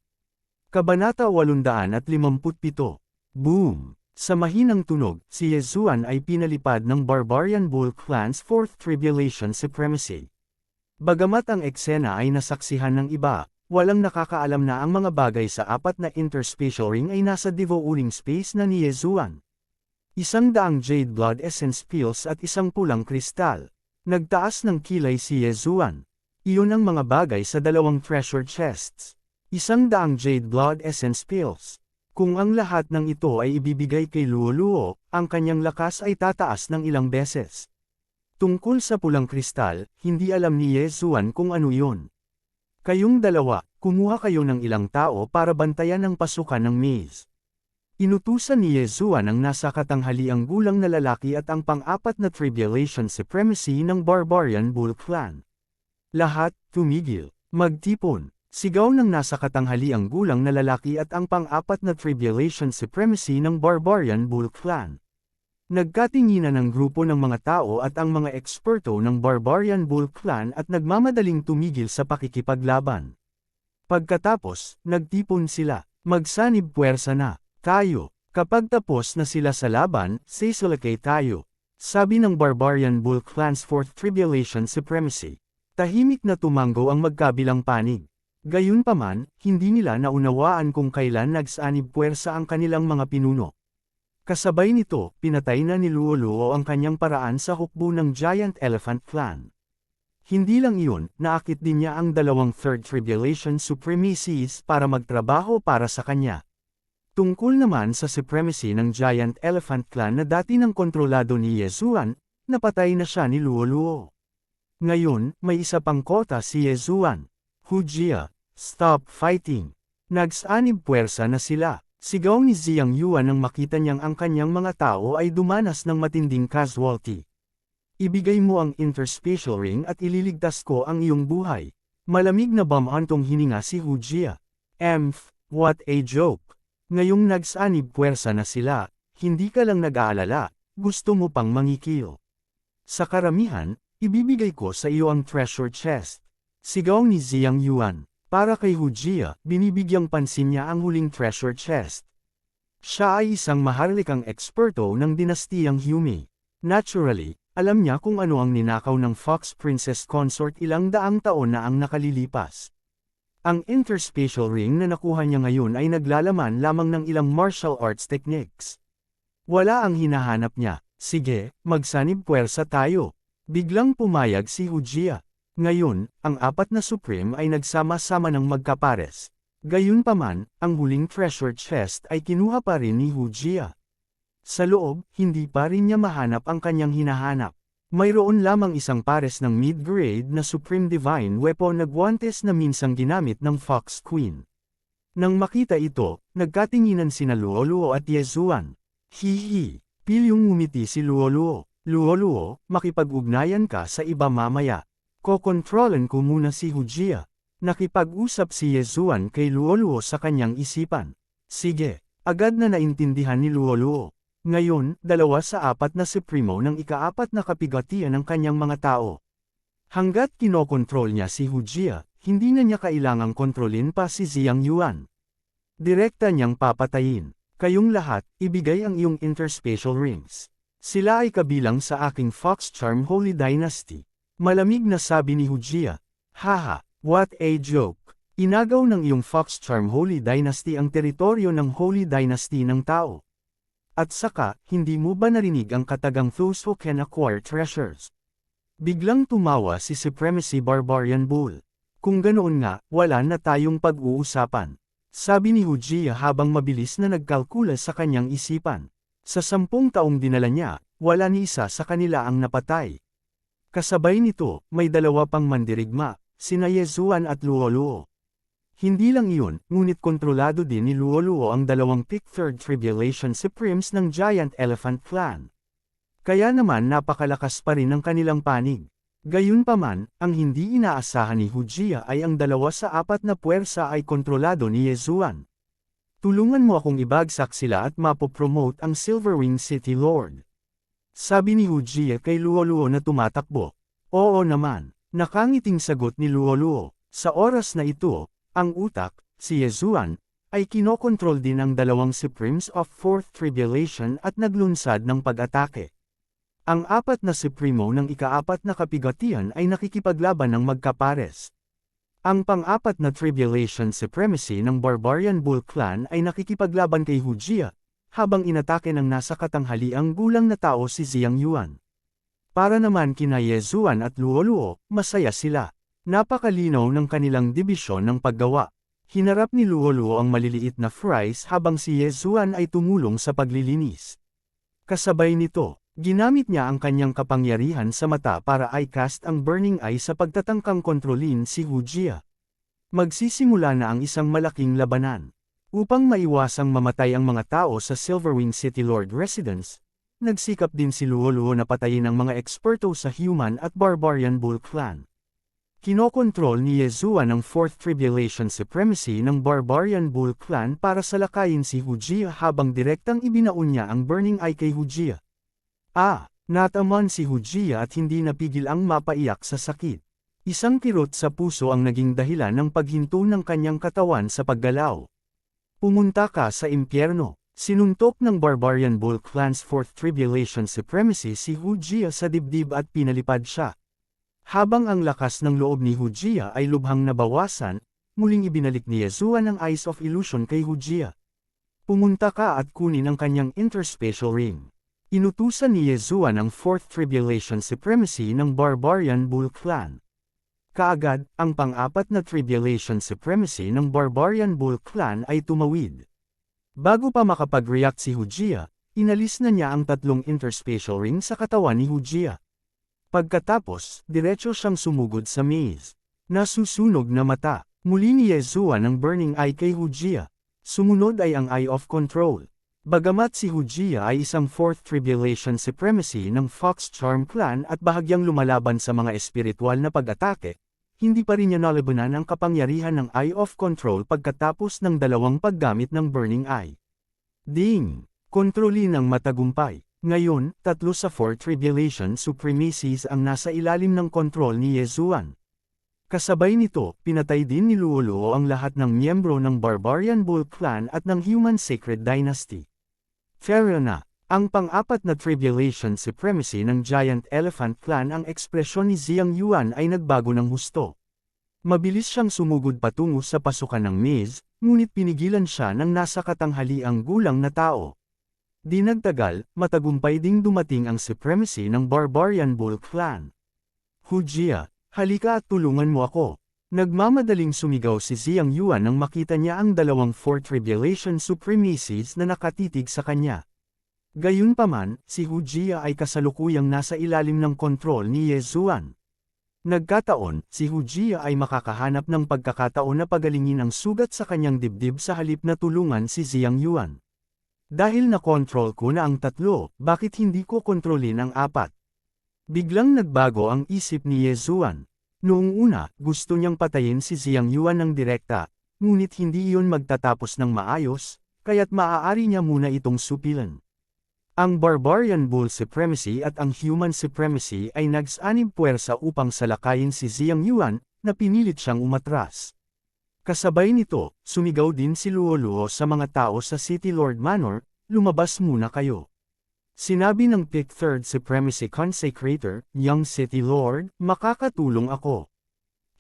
Kabanata 857. Boom! Sa mahinang tunog, si Yezuan ay pinalipad ng Barbarian Bull Clan's 4th Tribulation Supremacy. Bagamat ang eksena ay nasaksihan ng iba, walang nakakaalam na ang mga bagay sa apat na interspatial ring ay nasa devouring space na ni Yezuan. 100 jade blood essence pills at isang pulang kristal. Nagtaas ng kilay si Yezuan. Iyon ang mga bagay sa dalawang treasure chests. 100 jade blood essence pills. Kung ang lahat ng ito ay ibibigay kay Luoluo, ang kanyang lakas ay tataas ng ilang beses. Tungkol sa pulang kristal, hindi alam ni Yezuan kung ano iyon. Kayong dalawa, kumuha kayo ng ilang tao para bantayan ang pasukan ng maze. Inutusan ni Yezuan ang nasa katanghaliang gulang na lalaki at ang pang-apat na Tribulation Supremacy ng Barbarian Bull Clan. Lahat, tumigil, magtipon, sigaw ng nasa katanghaliang gulang na lalaki at ang pang-apat na Tribulation Supremacy ng Barbarian Bull Clan. Nagkatinginan ang grupo ng mga tao at ang mga eksperto ng Barbarian Bull Clan at nagmamadaling tumigil sa pakikipaglaban. Pagkatapos, nagtipon sila, magsanib puwersa na. Tayo, kapag tapos na sila sa laban, sisulakay tayo. Sabi ng Barbarian Bull Clan's 4th Tribulation Supremacy. Tahimik na tumango ang magkabilang panig. Gayunpaman, hindi nila naunawaan kung kailan nagsanib puwersa ang kanilang mga pinuno. Kasabay nito, pinatay na ni Luoluo ang kanyang paraan sa hukbo ng Giant Elephant Clan. Hindi lang iyon, naakit din niya ang dalawang Third Tribulation Supremacies para magtrabaho para sa kanya. Tungkol naman sa supremacy ng Giant Elephant Clan na dati nang kontrolado ni Yezuan, napatay na siya ni Luoluo. Ngayon, may isa pang kota si Yezuan. Hujia, stop fighting. Nagsanib puwersa na sila. Sigaw ni Ziyang Yuan nang makita niyang ang kanyang mga tao ay dumanas ng matinding casualty. Ibigay mo ang interspatial ring at ililigtas ko ang iyong buhay. Malamig na bamantong hininga si Hujia. What a joke. Ngayong nagsanib puwersa na sila, hindi ka lang nag-aalala, gusto mo pang mangikil. Sa karamihan, ibibigay ko sa iyo ang treasure chest. Sigaw ni Ziyang Yuan. Para kay Hujia, binibigyang pansin niya ang huling treasure chest. Siya ay isang maharlikang eksperto ng dinastiyang Hyume. Naturally, alam niya kung ano ang ninakaw ng Fox Princess Consort ilang daang taon na ang nakalilipas. Ang interspatial ring na nakuha niya ngayon ay naglalaman lamang ng ilang martial arts techniques. Wala ang hinahanap niya. Sige, magsanib puwersa tayo. Biglang pumayag si Hujia. Ngayon, ang apat na Supreme ay nagsama-sama ng magkapares. Gayunpaman, ang huling treasure chest ay kinuha pa rin ni Hujia. Sa loob, hindi pa rin niya mahanap ang kanyang hinahanap. Mayroon lamang isang pares ng mid-grade na Supreme Divine Weapon na guwantes na minsang ginamit ng Fox Queen. Nang makita ito, nagkatinginan sina Luoluo at Yezuan. Hihi, pilyong ngumiti si Luoluo. Luoluo, makipag-ugnayan ka sa iba mamaya. Kokontrolan ko muna si Hujia. Nakipag-usap si Yezuan kay Luoluo sa kanyang isipan. Sige, agad na naintindihan ni Luoluo. Ngayon, 2 sa 4 na supremo ng ika-4 na kapigatian ng kanyang mga tao. Hanggat kinokontrol niya si Hujia, hindi na niya kailangang kontrolin pa si Ziyang Yuan. Direkta niyang papatayin. Kayong lahat, ibigay ang iyong interspatial rings. Sila ay kabilang sa aking Fox Charm Holy Dynasty. Malamig na sabi ni Hujia. Haha, what a joke. Inagaw ng iyong Fox Charm Holy Dynasty ang teritoryo ng Holy Dynasty ng tao. At saka, hindi mo ba narinig ang katagang those who can acquire treasures? Biglang tumawa si Supremacy Barbarian Bull. Kung ganoon nga, wala na tayong pag-uusapan. Sabi ni Hujia habang mabilis na nagkalkula sa kanyang isipan. Sa 10 taong dinala niya, wala ni isa sa kanila ang napatay. Kasabay nito, may 2 pang mandirigma, sina Yezuan at Luoluo. Hindi lang iyon, ngunit kontrolado din ni Luoluo ang 2 Pick Third Tribulation Supremes ng Giant Elephant Clan. Kaya naman napakalakas pa rin ang kanilang panig. Gayunpaman, ang hindi inaasahan ni Hujia ay ang 2 sa 4 na puwersa ay kontrolado ni Yezuan. Tulungan mo akong ibagsak sila at mapopromote ang Silverwing City Lord. Sabi ni Hujia kay Luoluo na tumatakbo. Oo naman, nakangiting sagot ni Luoluo. Sa oras na ito, ang utak, si Yezuan, ay kinokontrol din ang dalawang Supremes of Fourth Tribulation at naglunsad ng pag-atake. Ang apat na Supremo ng ika-4 na kapigatian ay nakikipaglaban ng magkapares. Ang pang-4 na Tribulation Supremacy ng Barbarian Bull Clan ay nakikipaglaban kay Hujia, habang inatake ng nasa katanghaliang gulang na tao si Xiang Yuan. Para naman kina Yezuan at Luoluo, masaya sila. Napakalinaw ng kanilang dibisyon ng paggawa. Hinarap ni Luoluo ang maliliit na fries habang si Yezuan ay tumulong sa paglilinis. Kasabay nito, ginamit niya ang kanyang kapangyarihan sa mata para i-cast ang Burning Eye sa pagtatangkang kontrolin si Hujia. Magsisimula na ang isang malaking labanan. Upang maiwasang mamatay ang mga tao sa Silverwing City Lord Residence, nagsikap din si Luoluo na patayin ang mga eksperto sa Human at Barbarian Bull Clan. Kinokontrol ni Yezuan ang Fourth Tribulation Supremacy ng Barbarian Bull Clan para salakayin si Hujia habang direktang ibinaon niya ang Burning Eye kay Hujia. Nataman si Hujia at hindi napigil ang mapaiyak sa sakit. Isang kirot sa puso ang naging dahilan ng paghinto ng kanyang katawan sa paggalaw. Pumunta ka sa impyerno. Sinuntok ng Barbarian Bull Clan's Fourth Tribulation Supremacy si Hujia sa dibdib at pinalipad siya. Habang ang lakas ng loob ni Hujia ay lubhang nabawasan, muling ibinalik ni Yezuan ang Eyes of Illusion kay Hujia. Pumunta ka at kunin ang kanyang interspatial ring. Inutusan ni Yezuan ang Fourth Tribulation Supremacy ng Barbarian Bull Clan. Kaagad, ang pang-4 na Tribulation Supremacy ng Barbarian Bull Clan ay tumawid. Bago pa makapag-react si Hujia, inalis na niya ang 3 interspatial ring sa katawan ni Hujia. Pagkatapos, diretso siyang sumugod sa maze. Nasusunog na mata. Muli ni Yezuan ang Burning Eye kay Hujia. Sumunod ay ang Eye of Control. Bagamat si Hujia ay isang Fourth Tribulation Supremacy ng Fox Charm Clan at bahagyang lumalaban sa mga espiritual na pag-atake, hindi pa rin niya nalabanan ang kapangyarihan ng Eye of Control pagkatapos ng 2 paggamit ng Burning Eye. Ding! Kontrolin ng matagumpay. Ngayon, 3 sa 4 Tribulation Supremacies ang nasa ilalim ng kontrol ni Yezuan. Kasabay nito, pinatay din ni Luoluo ang lahat ng miyembro ng Barbarian Bull Clan at ng Human Sacred Dynasty. Fair na, ang pang-4 na Tribulation Supremacy ng Giant Elephant Clan ang ekspresyon ni Xiang Yuan ay nagbago ng husto. Mabilis siyang sumugod patungo sa pasukan ng maze, ngunit pinigilan siya ng nasa katanghaliang gulang na tao. Di nagtagal, matagumpay ding dumating ang supremacy ng Barbarian Bull Clan. Hujia, halika at tulungan mo ako. Nagmamadaling sumigaw si Xiang Yuan nang makita niya ang 2 Fourth Tribulation Supremacies na nakatitig sa kanya. Gayunpaman, si Hujia ay kasalukuyang nasa ilalim ng kontrol ni Yezuan. Nagkataon, si Hujia ay makakahanap ng pagkakataon na pagalingin ang sugat sa kanyang dibdib sa halip na tulungan si Xiang Yuan. Dahil na-control ko na ang 3, bakit hindi ko kontrolin ang 4? Biglang nagbago ang isip ni Yezuan. Noong una, gusto niyang patayin si Xiang Yuan ng direkta, ngunit hindi iyon magtatapos ng maayos, kaya't maaari niya muna itong supilan. Ang Barbarian Bull Supremacy at ang Human Supremacy ay nagsanib puwersa upang salakayin si Xiang Yuan, na pinilit siyang umatras. Kasabay nito, sumigaw din si Luoluo sa mga tao sa City Lord Manor, lumabas muna kayo. Sinabi ng Pick Third Supremacy Consecrator, Young City Lord, makakatulong ako.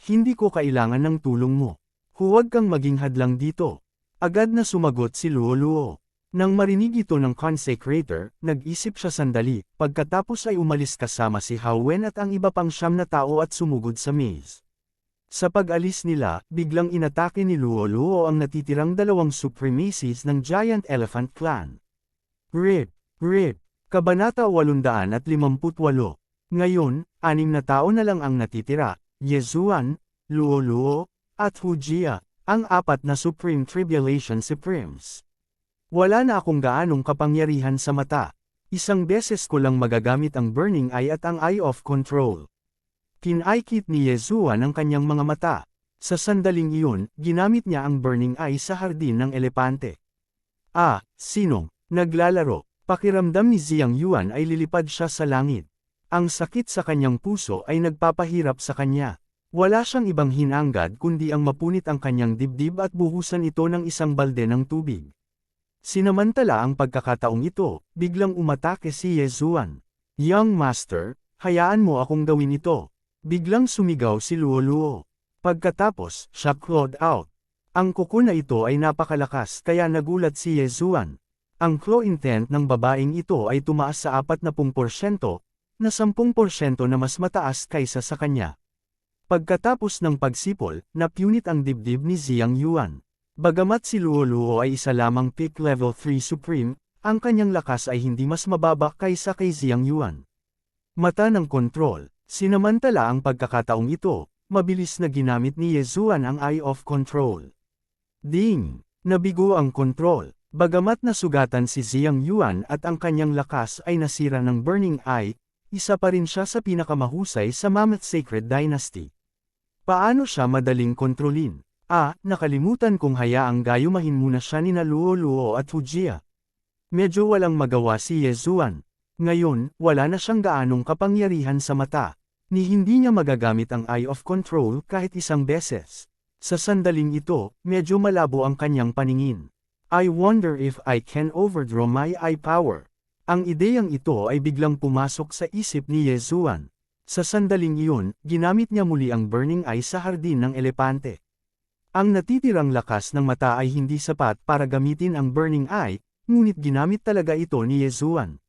Hindi ko kailangan ng tulong mo. Huwag kang maging hadlang dito. Agad na sumagot si Luoluo. Nang marinig ito ng Consecrator, nag-isip siya sandali, pagkatapos ay umalis kasama si Hao Wen at ang iba pang 9 na tao at sumugod sa maze. Sa pag-alis nila, biglang inatake ni Luoluo ang natitirang 2 supremacies ng Giant Elephant Clan. RIP! Kabanata 858. Ngayon, 6 na tao na lang ang natitira, Yezuan, Luoluo, at Hujia, ang 4 na Supreme Tribulation Supremes. Wala na akong gaanong kapangyarihan sa mata. Isang beses ko lang magagamit ang Burning Eye at ang Eye of Control. Kinaikit ni Yezuan ang kanyang mga mata. Sa sandaling iyon, ginamit niya ang Burning Eye sa hardin ng elepante. Sinong naglalaro? Pakiramdam ni Xiang Yuan ay lilipad siya sa langit. Ang sakit sa kanyang puso ay nagpapahirap sa kanya. Wala siyang ibang hinangad kundi ang mapunit ang kanyang dibdib at buhusan ito ng isang balde ng tubig. Sinamantala ang pagkakataong ito, biglang umatake si Yezuan. Young Master, hayaan mo akong gawin ito. Biglang sumigaw si Luo. Pagkatapos, siya clawed out. Ang kuko na ito ay napakalakas kaya nagulat si Yezuan. Ang claw intent ng babaeng ito ay tumaas sa 40%, na 10% na mas mataas kaysa sa kanya. Pagkatapos ng pagsipol, napunit ang dibdib ni Xiang Yuan. Bagamat si Luo ay isa lamang peak level 3 supreme, ang kanyang lakas ay hindi mas mababa kaysa kay Xiang Yuan. Mata ng kontrol. Sinamantala ang pagkakataong ito, mabilis na ginamit ni Yezuan ang Eye of Control. Ding! Nabigo ang kontrol. Bagamat nasugatan si Xiang Yuan at ang kanyang lakas ay nasira ng Burning Eye, isa pa rin siya sa pinakamahusay sa Mammoth Sacred Dynasty. Paano siya madaling kontrolin? Nakalimutan kong hayaang gayumahin muna siya nina Luo at Hujia. Medyo walang magawa si Yezuan. Ngayon, wala na siyang gaanong kapangyarihan sa mata, ni hindi niya magagamit ang Eye of Control kahit isang beses. Sa sandaling ito, medyo malabo ang kanyang paningin. I wonder if I can overdraw my eye power. Ang ideyang ito ay biglang pumasok sa isip ni Yezuan. Sa sandaling iyon, ginamit niya muli ang Burning Eye sa hardin ng elepante. Ang natitirang lakas ng mata ay hindi sapat para gamitin ang Burning Eye, ngunit ginamit talaga ito ni Yezuan.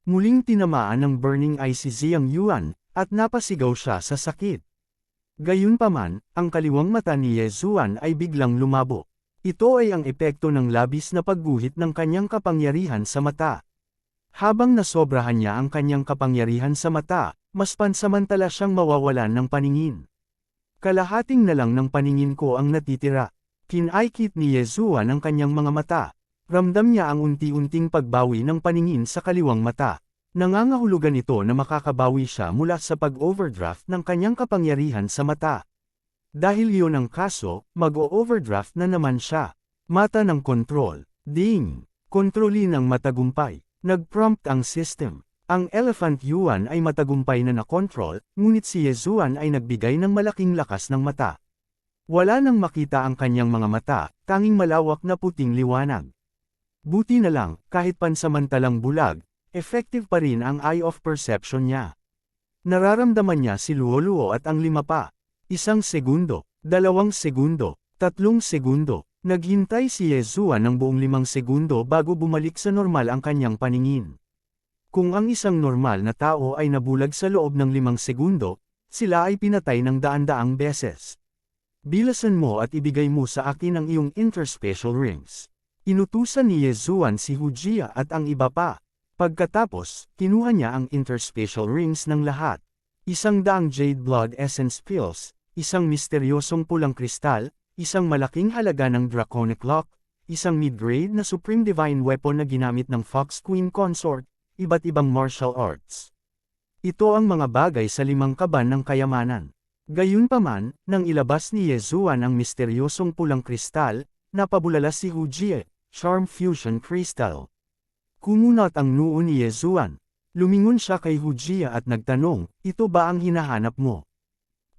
Muling tinamaan ng Burning Eye si Xiang Yuan, at napasigaw siya sa sakit. Gayunpaman, ang kaliwang mata ni Yezuan ay biglang lumabo. Ito ay ang epekto ng labis na pagguhit ng kanyang kapangyarihan sa mata. Habang nasobrahan niya ang kanyang kapangyarihan sa mata, mas pansamantala siyang mawawalan ng paningin. Kalahating na lang ng paningin ko ang natitira. Kinaikit ni Yezuan ang kanyang mga mata. Ramdam niya ang unti-unting pagbawi ng paningin sa kaliwang mata. Nangangahulugan ito na makakabawi siya mula sa pag-overdraft ng kanyang kapangyarihan sa mata. Dahil iyon ang kaso, mag-o-overdraft na naman siya. Mata ng kontrol. Ding! Kontrolin ang matagumpay. Nag-prompt ang system. Ang Elephant Yuan ay matagumpay na nakontrol, ngunit si Yezuan ay nagbigay ng malaking lakas ng mata. Wala nang makita ang kanyang mga mata, tanging malawak na puting liwanag. Buti na lang, kahit pansamantalang bulag, effective pa rin ang Eye of Perception niya. Nararamdaman niya si Luo at ang 5 pa. 1 segundo, 2 segundo, 3 segundo. Naghintay si Yezuan ng buong 5 segundo bago bumalik sa normal ang kanyang paningin. Kung ang isang normal na tao ay nabulag sa loob ng 5 segundo, sila ay pinatay ng daan-daang beses. Bilasan mo at ibigay mo sa akin ang iyong interspatial rings. Inutusan ni Yezuan si Hujia at ang iba pa. Pagkatapos, kinuha niya ang interspatial rings ng lahat. 100 Jade Blood Essence Pills, isang misteryosong pulang kristal, isang malaking halaga ng Draconic Lock, isang mid-grade na Supreme Divine Weapon na ginamit ng Fox Queen Consort, iba't ibang martial arts. Ito ang mga bagay sa 5 kaban ng kayamanan. Gayunpaman, nang ilabas ni Yezuan ang misteryosong pulang kristal, napabulala si Hujie, Charm Fusion Crystal. Kumunat ang noo ni Yezuan. Lumingon siya kay Hujia at nagtanong, ito ba ang hinahanap mo?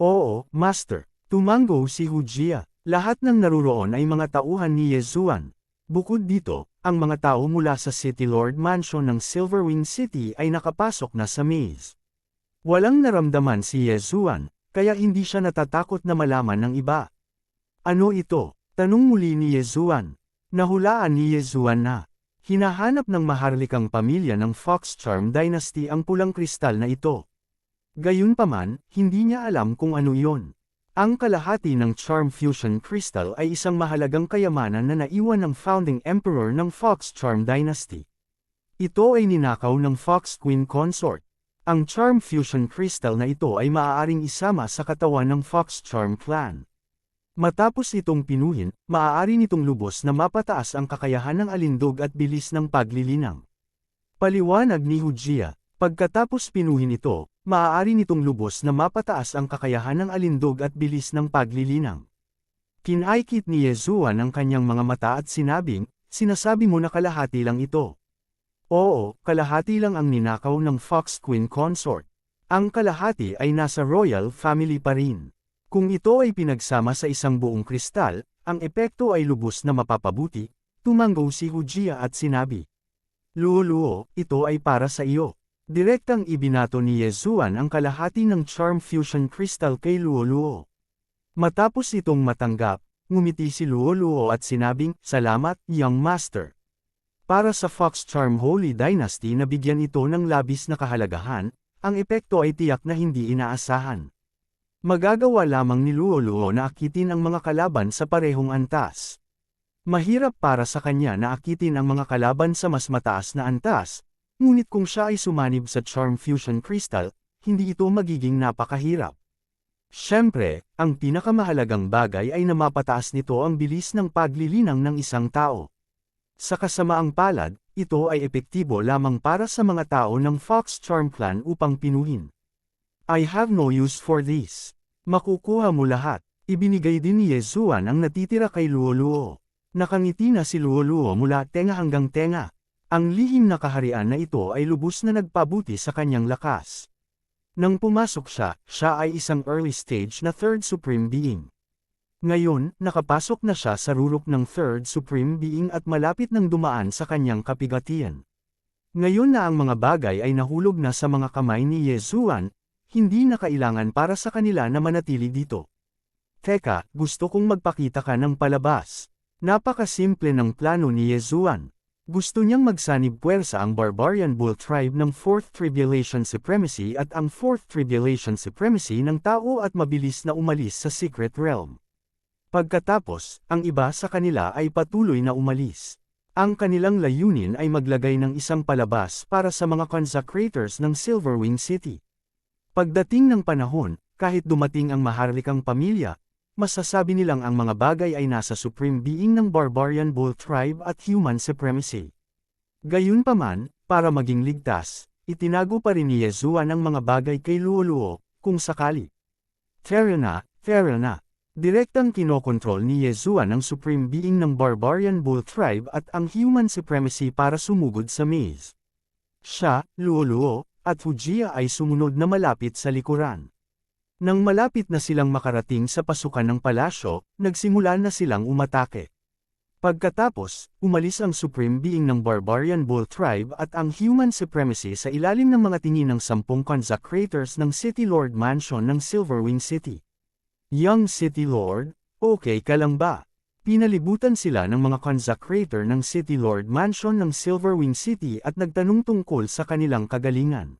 Oo, Master. Tumango si Hujia. Lahat ng naruroon ay mga tauhan ni Yezuan. Bukod dito, ang mga tao mula sa City Lord Mansion ng Silverwing City ay nakapasok na sa maze. Walang naramdaman si Yezuan, kaya hindi siya natatakot na malaman ng iba. Ano ito? Tanong muli ni Yezuan. Nahulaan ni Yezuan na. Hinahanap ng maharlikang pamilya ng Fox Charm Dynasty ang pulang kristal na ito. Gayunpaman, hindi niya alam kung ano iyon. Ang kalahati ng Charm Fusion Crystal ay isang mahalagang kayamanan na naiwan ng founding emperor ng Fox Charm Dynasty. Ito ay ninakaw ng Fox Queen Consort. Ang Charm Fusion Crystal na ito ay maaaring isama sa katawan ng Fox Charm Clan. Matapos itong pinuhin, maaari nitong lubos na mapataas ang kakayahan ng alindog at bilis ng paglilinang. Paliwanag ni Hujia, pagkatapos pinuhin ito, maaari nitong lubos na mapataas ang kakayahan ng alindog at bilis ng paglilinang. Kinaikit ni Yezuan ang kanyang mga mata at sinabing, sinasabi mo na kalahati lang ito. Oo, kalahati lang ang ninakaw ng Fox Queen Consort. Ang kalahati ay nasa royal family pa rin. Kung ito ay pinagsama sa isang buong kristal, ang epekto ay lubos na mapapabuti, tumanggo si Hujia at sinabi. Luo-luo, ito ay para sa iyo. Direktang ibinato ni Yezuan ang kalahati ng Charm Fusion Crystal kay Luo-luo. Matapos itong matanggap, ngumiti si Luo-luo at sinabing, "Salamat, Young Master." Para sa Fox Charm Holy Dynasty na bigyan ito ng labis na kahalagahan, ang epekto ay tiyak na hindi inaasahan. Magagawa lamang ni Luo-luo na akitin ang mga kalaban sa parehong antas. Mahirap para sa kanya na akitin ang mga kalaban sa mas mataas na antas, ngunit kung siya ay sumanib sa Charm Fusion Crystal, hindi ito magiging napakahirap. Siyempre, ang pinakamahalagang bagay ay na mapataas nito ang bilis ng paglilinang ng isang tao. Sa kasamaang palad, ito ay epektibo lamang para sa mga tao ng Fox Charm Clan upang pinuhin. I have no use for this. Makukuha mo lahat. Ibinigay din ni Yezuan ang natitira kay Luo-luo. Nakangiti na si Luo-luo mula tenga hanggang tenga. Ang lihim na kaharian na ito ay lubos na nagpabuti sa kanyang lakas. Nang pumasok siya ay isang early stage na Third Supreme Being. Ngayon, nakapasok na siya sa rurok ng Third Supreme Being at malapit nang dumaan sa kanyang kapigatian. Ngayon na ang mga bagay ay nahulog na sa mga kamay ni Yezuan, hindi na kailangan para sa kanila na manatili dito. Teka, gusto kong magpakita ka ng palabas. Napakasimple ng plano ni Yezuan. Gusto niyang magsanib puwersa ang Barbarian Bull Tribe ng 4th Tribulation Supremacy at ang 4th Tribulation Supremacy ng tao at mabilis na umalis sa Secret Realm. Pagkatapos, ang iba sa kanila ay patuloy na umalis. Ang kanilang layunin ay maglagay ng isang palabas para sa mga consecrators ng Silverwing City. Pagdating ng panahon, kahit dumating ang maharlikang pamilya, masasabi nilang ang mga bagay ay nasa Supreme Being ng Barbarian Bull Tribe at Human Supremacy. Gayunpaman, para maging ligtas, itinago pa rin ni Yezuan ang mga bagay kay Luo-luo, kung sakali. Tara na. Direktang kinokontrol ni Yezuan ang Supreme Being ng Barbarian Bull Tribe at ang Human Supremacy para sumugod sa maze. Siya, Luo-luo, at Hujia ay sumunod na malapit sa likuran. Nang malapit na silang makarating sa pasukan ng palasyo, nagsimula na silang umatake. Pagkatapos, umalis ang Supreme Being ng Barbarian Bull Tribe at ang Human Supremacy sa ilalim ng mga tingin ng 10 consecrators ng City Lord Mansion ng Silverwing City. Young City Lord, okay ka lang ba? Pinalibutan sila ng mga consecrator ng City Lord Mansion ng Silverwing City at nagtanong tungkol sa kanilang kagalingan.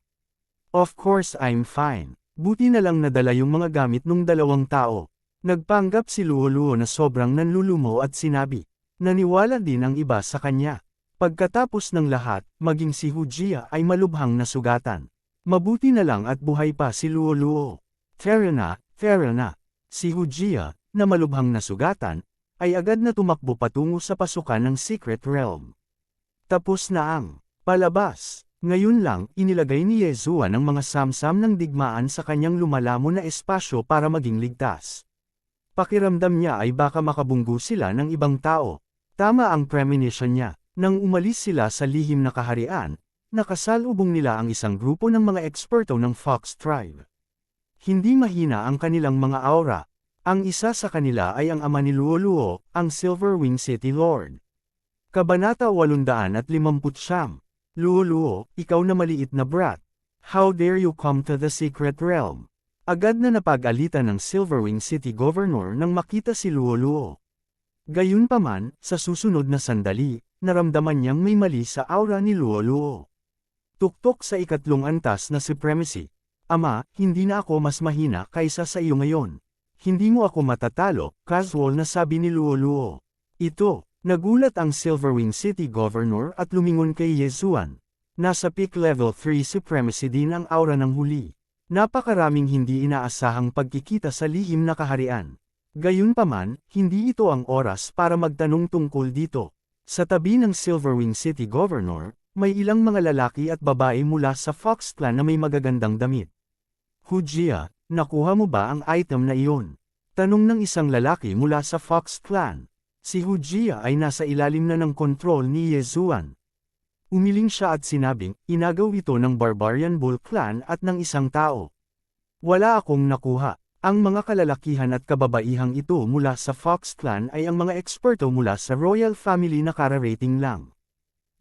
Of course I'm fine. Buti na lang nadala yung mga gamit nung dalawang tao. Nagpanggap si Luo-luo na sobrang nanlulumo at sinabi. Naniwala din ang iba sa kanya. Pagkatapos ng lahat, maging si Hujia ay malubhang nasugatan. Mabuti na lang at buhay pa si Luo-luo. Tara na. Si Hujia, na malubhang nasugatan, ay agad na tumakbo patungo sa pasukan ng Secret Realm. Tapos na ang palabas. Ngayon lang, inilagay ni Yezuan ang mga samsam ng digmaan sa kanyang lumalamon na espasyo para maging ligtas. Pakiramdam niya ay baka makabunggo sila ng ibang tao. Tama ang premonition niya. Nang umalis sila sa lihim na kaharian, nakasalubong nila ang isang grupo ng mga eksperto ng Fox Tribe. Hindi mahina ang kanilang mga aura. Ang isa sa kanila ay ang ama ni Luo-luo, ang Silverwing City Lord. Kabanata 859. Luo-luo, ikaw na maliit na brat. How dare you come to the Secret Realm? Agad na napag-alitan ng Silverwing City Governor nang makita si Luo-luo. Gayunpaman, sa susunod na sandali, naramdaman niyang may mali sa aura ni Luo-luo. Tuktok sa ikatlong antas na supremacy. Ama, hindi na ako mas mahina kaysa sa iyo ngayon. Hindi mo ako matatalo, casual na sabi ni Luo-luo. Ito, nagulat ang Silverwing City Governor at lumingon kay Yezuan. Nasa peak level 3 supremacy din ang aura ng huli. Napakaraming hindi inaasahang pagkikita sa lihim na kaharian. Gayunpaman, hindi ito ang oras para magtanong tungkol dito. Sa tabi ng Silverwing City Governor, may ilang mga lalaki at babae mula sa Fox Clan na may magagandang damit. Hujia, nakuha mo ba ang item na iyon? Tanong ng isang lalaki mula sa Fox Clan. Si Hujia ay nasa ilalim na ng kontrol ni Yezuan. Umiling siya at sinabing, inagaw ito ng Barbarian Bull Clan at ng isang tao. Wala akong nakuha. Ang mga kalalakihan at kababaihang ito mula sa Fox Clan ay ang mga eksperto mula sa royal family na kararating lang.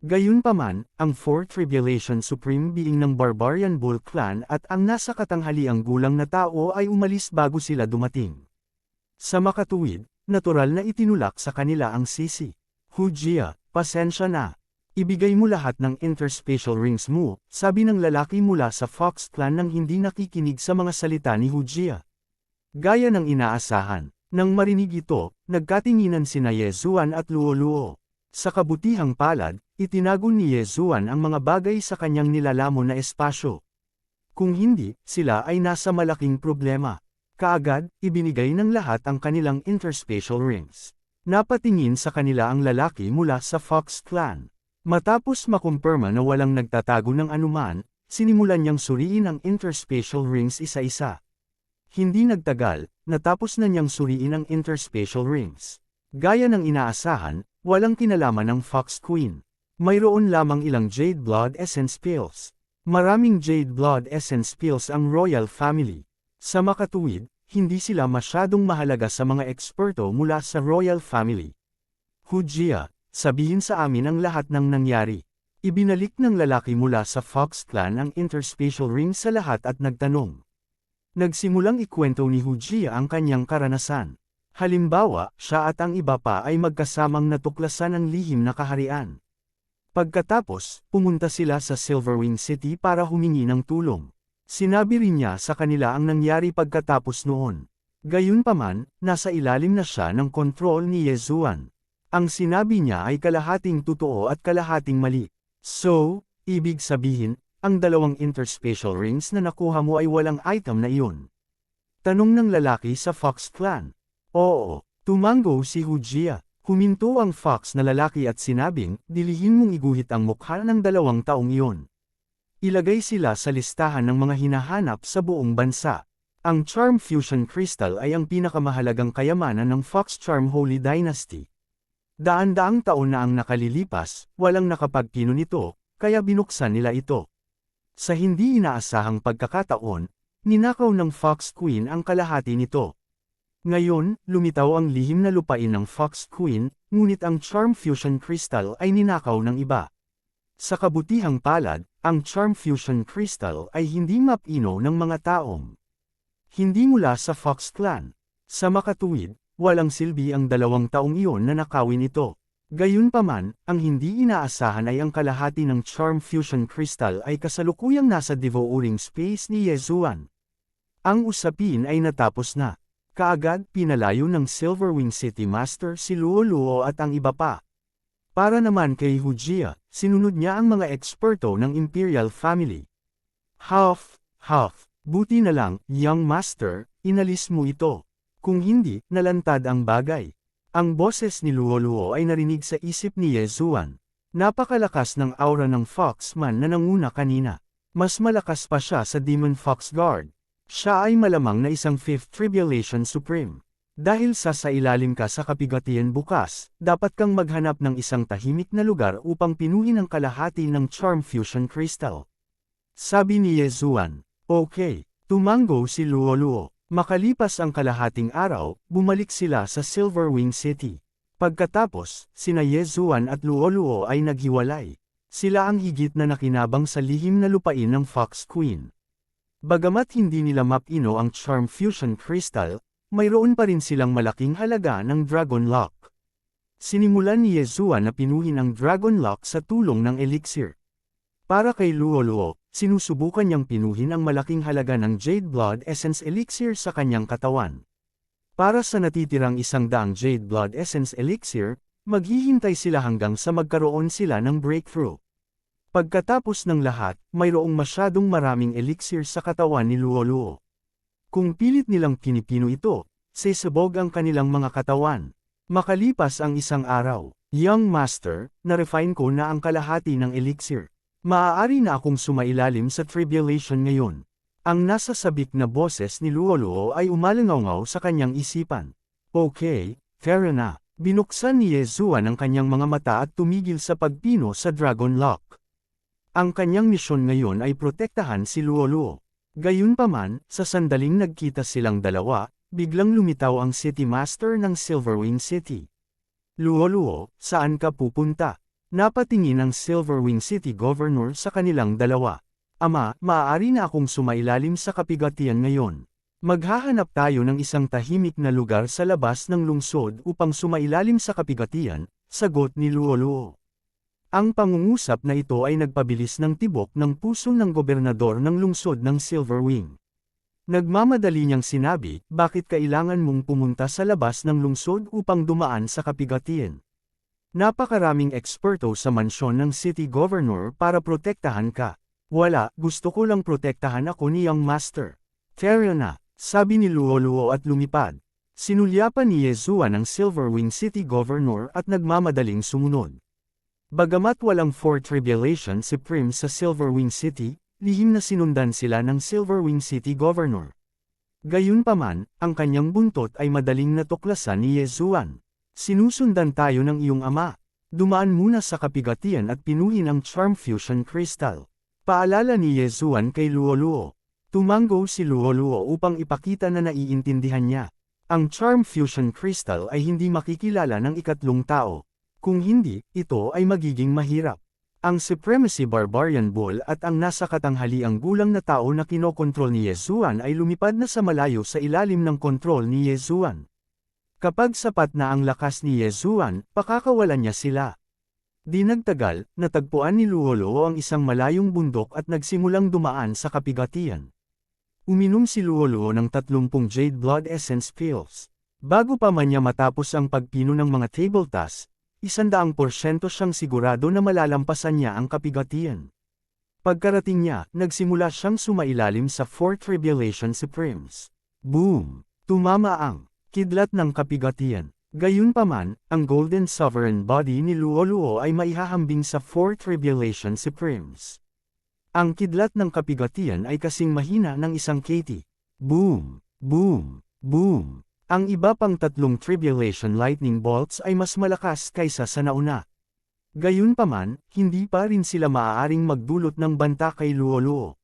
Gayunpaman, ang Fourth Tribulation Supreme Being ng Barbarian Bull Clan at ang nasa katanghaliang gulang na tao ay umalis bago sila dumating. Sa makatuwid, natural na itinulak sa kanila ang sisi. Hujia, pasensya na. Ibigay mo lahat ng interspatial rings mo, sabi ng lalaki mula sa Fox Clan nang hindi nakikinig sa mga salita ni Hujia. Gaya ng inaasahan, nang marinig ito, nagkatinginan sina Yezuan at Luo-Luo. Sa kabutihang palad, itinago ni Yezuan ang mga bagay sa kanyang nilalamon na espasyo. Kung hindi, sila ay nasa malaking problema. Kaagad, ibinigay ng lahat ang kanilang interspatial rings. Napatingin sa kanila ang lalaki mula sa Fox Clan. Matapos makumpirma na walang nagtatago ng anuman, sinimulan niyang suriin ang interspatial rings isa-isa. Hindi nagtagal, natapos na niyang suriin ang interspatial rings. Gaya ng inaasahan, walang kinalaman ng Fox Queen. Mayroon lamang ilang Jade Blood Essence pills. Maraming Jade Blood Essence pills ang royal family. Sa makatuwid, hindi sila masyadong mahalaga sa mga eksperto mula sa royal family. Hujia, sabihin sa amin ang lahat ng nangyari. Ibinalik ng lalaki mula sa Fox Clan ang interspatial ring sa lahat at nagtanong. Nagsimulang ikwento ni Hujia ang kanyang karanasan. Halimbawa, siya at ang iba pa ay magkasamang natuklasan ang lihim na kaharian. Pagkatapos, pumunta sila sa Silverwing City para humingi ng tulong. Sinabi rin niya sa kanila ang nangyari pagkatapos noon. Gayunpaman, nasa ilalim na siya ng kontrol ni Yezuan. Ang sinabi niya ay kalahating totoo at kalahating mali. So, ibig sabihin, ang dalawang interspatial rings na nakuha mo ay walang item na iyon. Tanong ng lalaki sa Fox Clan. Oo, tumango si Hujia. Huminto ang Fox na lalaki at sinabing, dilihin mong iguhit ang mukha ng 2 taong iyon. Ilagay sila sa listahan ng mga hinahanap sa buong bansa. Ang Charm Fusion Crystal ay ang pinakamahalagang kayamanan ng Fox Charm Holy Dynasty. Daan-daang taon na ang nakalilipas, walang nakapagpino nito, kaya binuksan nila ito. Sa hindi inaasahang pagkakataon, ninakaw ng Fox Queen ang kalahati nito. Ngayon, lumitaw ang lihim na lupain ng Fox Queen, ngunit ang Charm Fusion Crystal ay ninakaw ng iba. Sa kabutihang palad, ang Charm Fusion Crystal ay hindi mapino ng mga taong hindi mula sa Fox Clan. Sa makatuwid, walang silbi ang 2 taong iyon na nakawin ito. Gayunpaman, ang hindi inaasahan ay ang kalahati ng Charm Fusion Crystal ay kasalukuyang nasa devouring space ni Yezuan. Ang usapin ay natapos na. Kaagad, pinalayo ng Silverwing City Master si Luo-Luo at ang iba pa. Para naman kay Hujia, sinunod niya ang mga eksperto ng Imperial Family. Huff, buti na lang, young master, inalis mo ito. Kung hindi, nalantad ang bagay. Ang boses ni Luo-Luo ay narinig sa isip ni Yezuan. Napakalakas ng aura ng Foxman na nanguna kanina. Mas malakas pa siya sa Demon Fox Guard. Siya ay malamang na isang Fifth Tribulation Supreme. Dahil sa ilalim ka sa kapigatian bukas, dapat kang maghanap ng isang tahimik na lugar upang pinuhin ang kalahati ng Charm Fusion Crystal. Sabi ni Yezuan. Okay, tumango si Luo-Luo. Makalipas ang kalahating araw, bumalik sila sa Silverwing City. Pagkatapos, sina Yezuan at Luo-Luo ay naghiwalay. Sila ang higit na nakinabang sa lihim na lupain ng Fox Queen. Bagamat hindi nila mapino ang Charm Fusion Crystal, mayroon pa rin silang malaking halaga ng Dragon Lock. Sinimulan ni Yezuan na pinuhin ang Dragon Lock sa tulong ng elixir. Para kay Luo-Luo, sinusubukan niyang pinuhin ang malaking halaga ng Jade Blood Essence Elixir sa kanyang katawan. Para sa natitirang 100 Jade Blood Essence Elixir, maghihintay sila hanggang sa magkaroon sila ng breakthrough. Pagkatapos ng lahat, mayroong masyadong maraming elixir sa katawan ni Luo-Luo. Kung pilit nilang pinipino ito, sesabog ang kanilang mga katawan. Makalipas ang 1 araw, young master, na-refine ko na ang kalahati ng elixir. Maaari na akong sumailalim sa tribulation ngayon. Ang nasa sabik na boses ni Luo-Luo ay umalangaw sa kanyang isipan. Okay, fair na. Binuksan ni Yezuan ang kanyang mga mata at tumigil sa pagpino sa Dragon Lock. Ang kanyang misyon ngayon ay protektahan si Luo-Luo. Gayunpaman, sa sandaling nagkita silang dalawa, biglang lumitaw ang City Master ng Silverwing City. Luo-luo, saan ka pupunta? Napatingin ang Silverwing City Governor sa kanilang dalawa. Ama, maaari na akong sumailalim sa kapigatian ngayon. Maghahanap tayo ng isang tahimik na lugar sa labas ng lungsod upang sumailalim sa kapigatian, sagot ni Luo-luo. Ang pangungusap na ito ay nagpabilis ng tibok ng puso ng gobernador ng lungsod ng Silverwing. Nagmamadali niyang sinabi, bakit kailangan mong pumunta sa labas ng lungsod upang dumaan sa kapigatian? Napakaraming eksperto sa mansyon ng City Governor para protektahan ka. Wala, gusto ko lang protektahan ako ni Young Master. Fair na, sabi ni Luo-luo at lumipad. Sinulyapan ni Yezuan ang Silverwing City Governor at nagmamadaling sumunod. Bagamat walang Fourth Tribulation Supreme sa Silverwing City, lihim na sinundan sila ng Silverwing City Governor. Gayunpaman, ang kanyang buntot ay madaling natuklasan ni Yezuan. Sinusundan tayo ng iyong ama. Dumaan muna sa kapigatian at pinuhin ang Charm Fusion Crystal. Paalala ni Yezuan kay Luo-luo. Tumango si Luo-luo upang ipakita na naiintindihan niya. Ang Charm Fusion Crystal ay hindi makikilala ng ikatlong tao. Kung hindi, ito ay magiging mahirap. Ang Supremacy Barbarian Bull at ang nasa katanghaliang gulang na tao na kinokontrol ni Yezuan ay lumipad na sa malayo sa ilalim ng kontrol ni Yezuan. Kapag sapat na ang lakas ni Yezuan, pakakawalan niya sila. Di nagtagal, natagpuan ni Luo-luo ang isang malayong bundok at nagsimulang dumaan sa kapigatian. Uminom si Luo-luo ng 30 Jade Blood Essence Pills. Bago pa man niya matapos ang pagpino ng mga table tasks, 100% siyang sigurado na malalampasan niya ang kapigatian. Pagkarating niya, nagsimula siyang sumailalim sa Fourth Tribulation Supremes. Boom! Tumama ang kidlat ng kapigatian. Gayunpaman, ang Golden Sovereign Body ni Luo-luo ay maihahambing sa Fourth Tribulation Supremes. Ang kidlat ng kapigatian ay kasing mahina ng isang KT. Boom! Boom! Boom! Ang iba pang 3 Tribulation Lightning Bolts ay mas malakas kaysa sa nauna. Gayunpaman, hindi pa rin sila maaaring magdulot ng banta kay Luo-luo.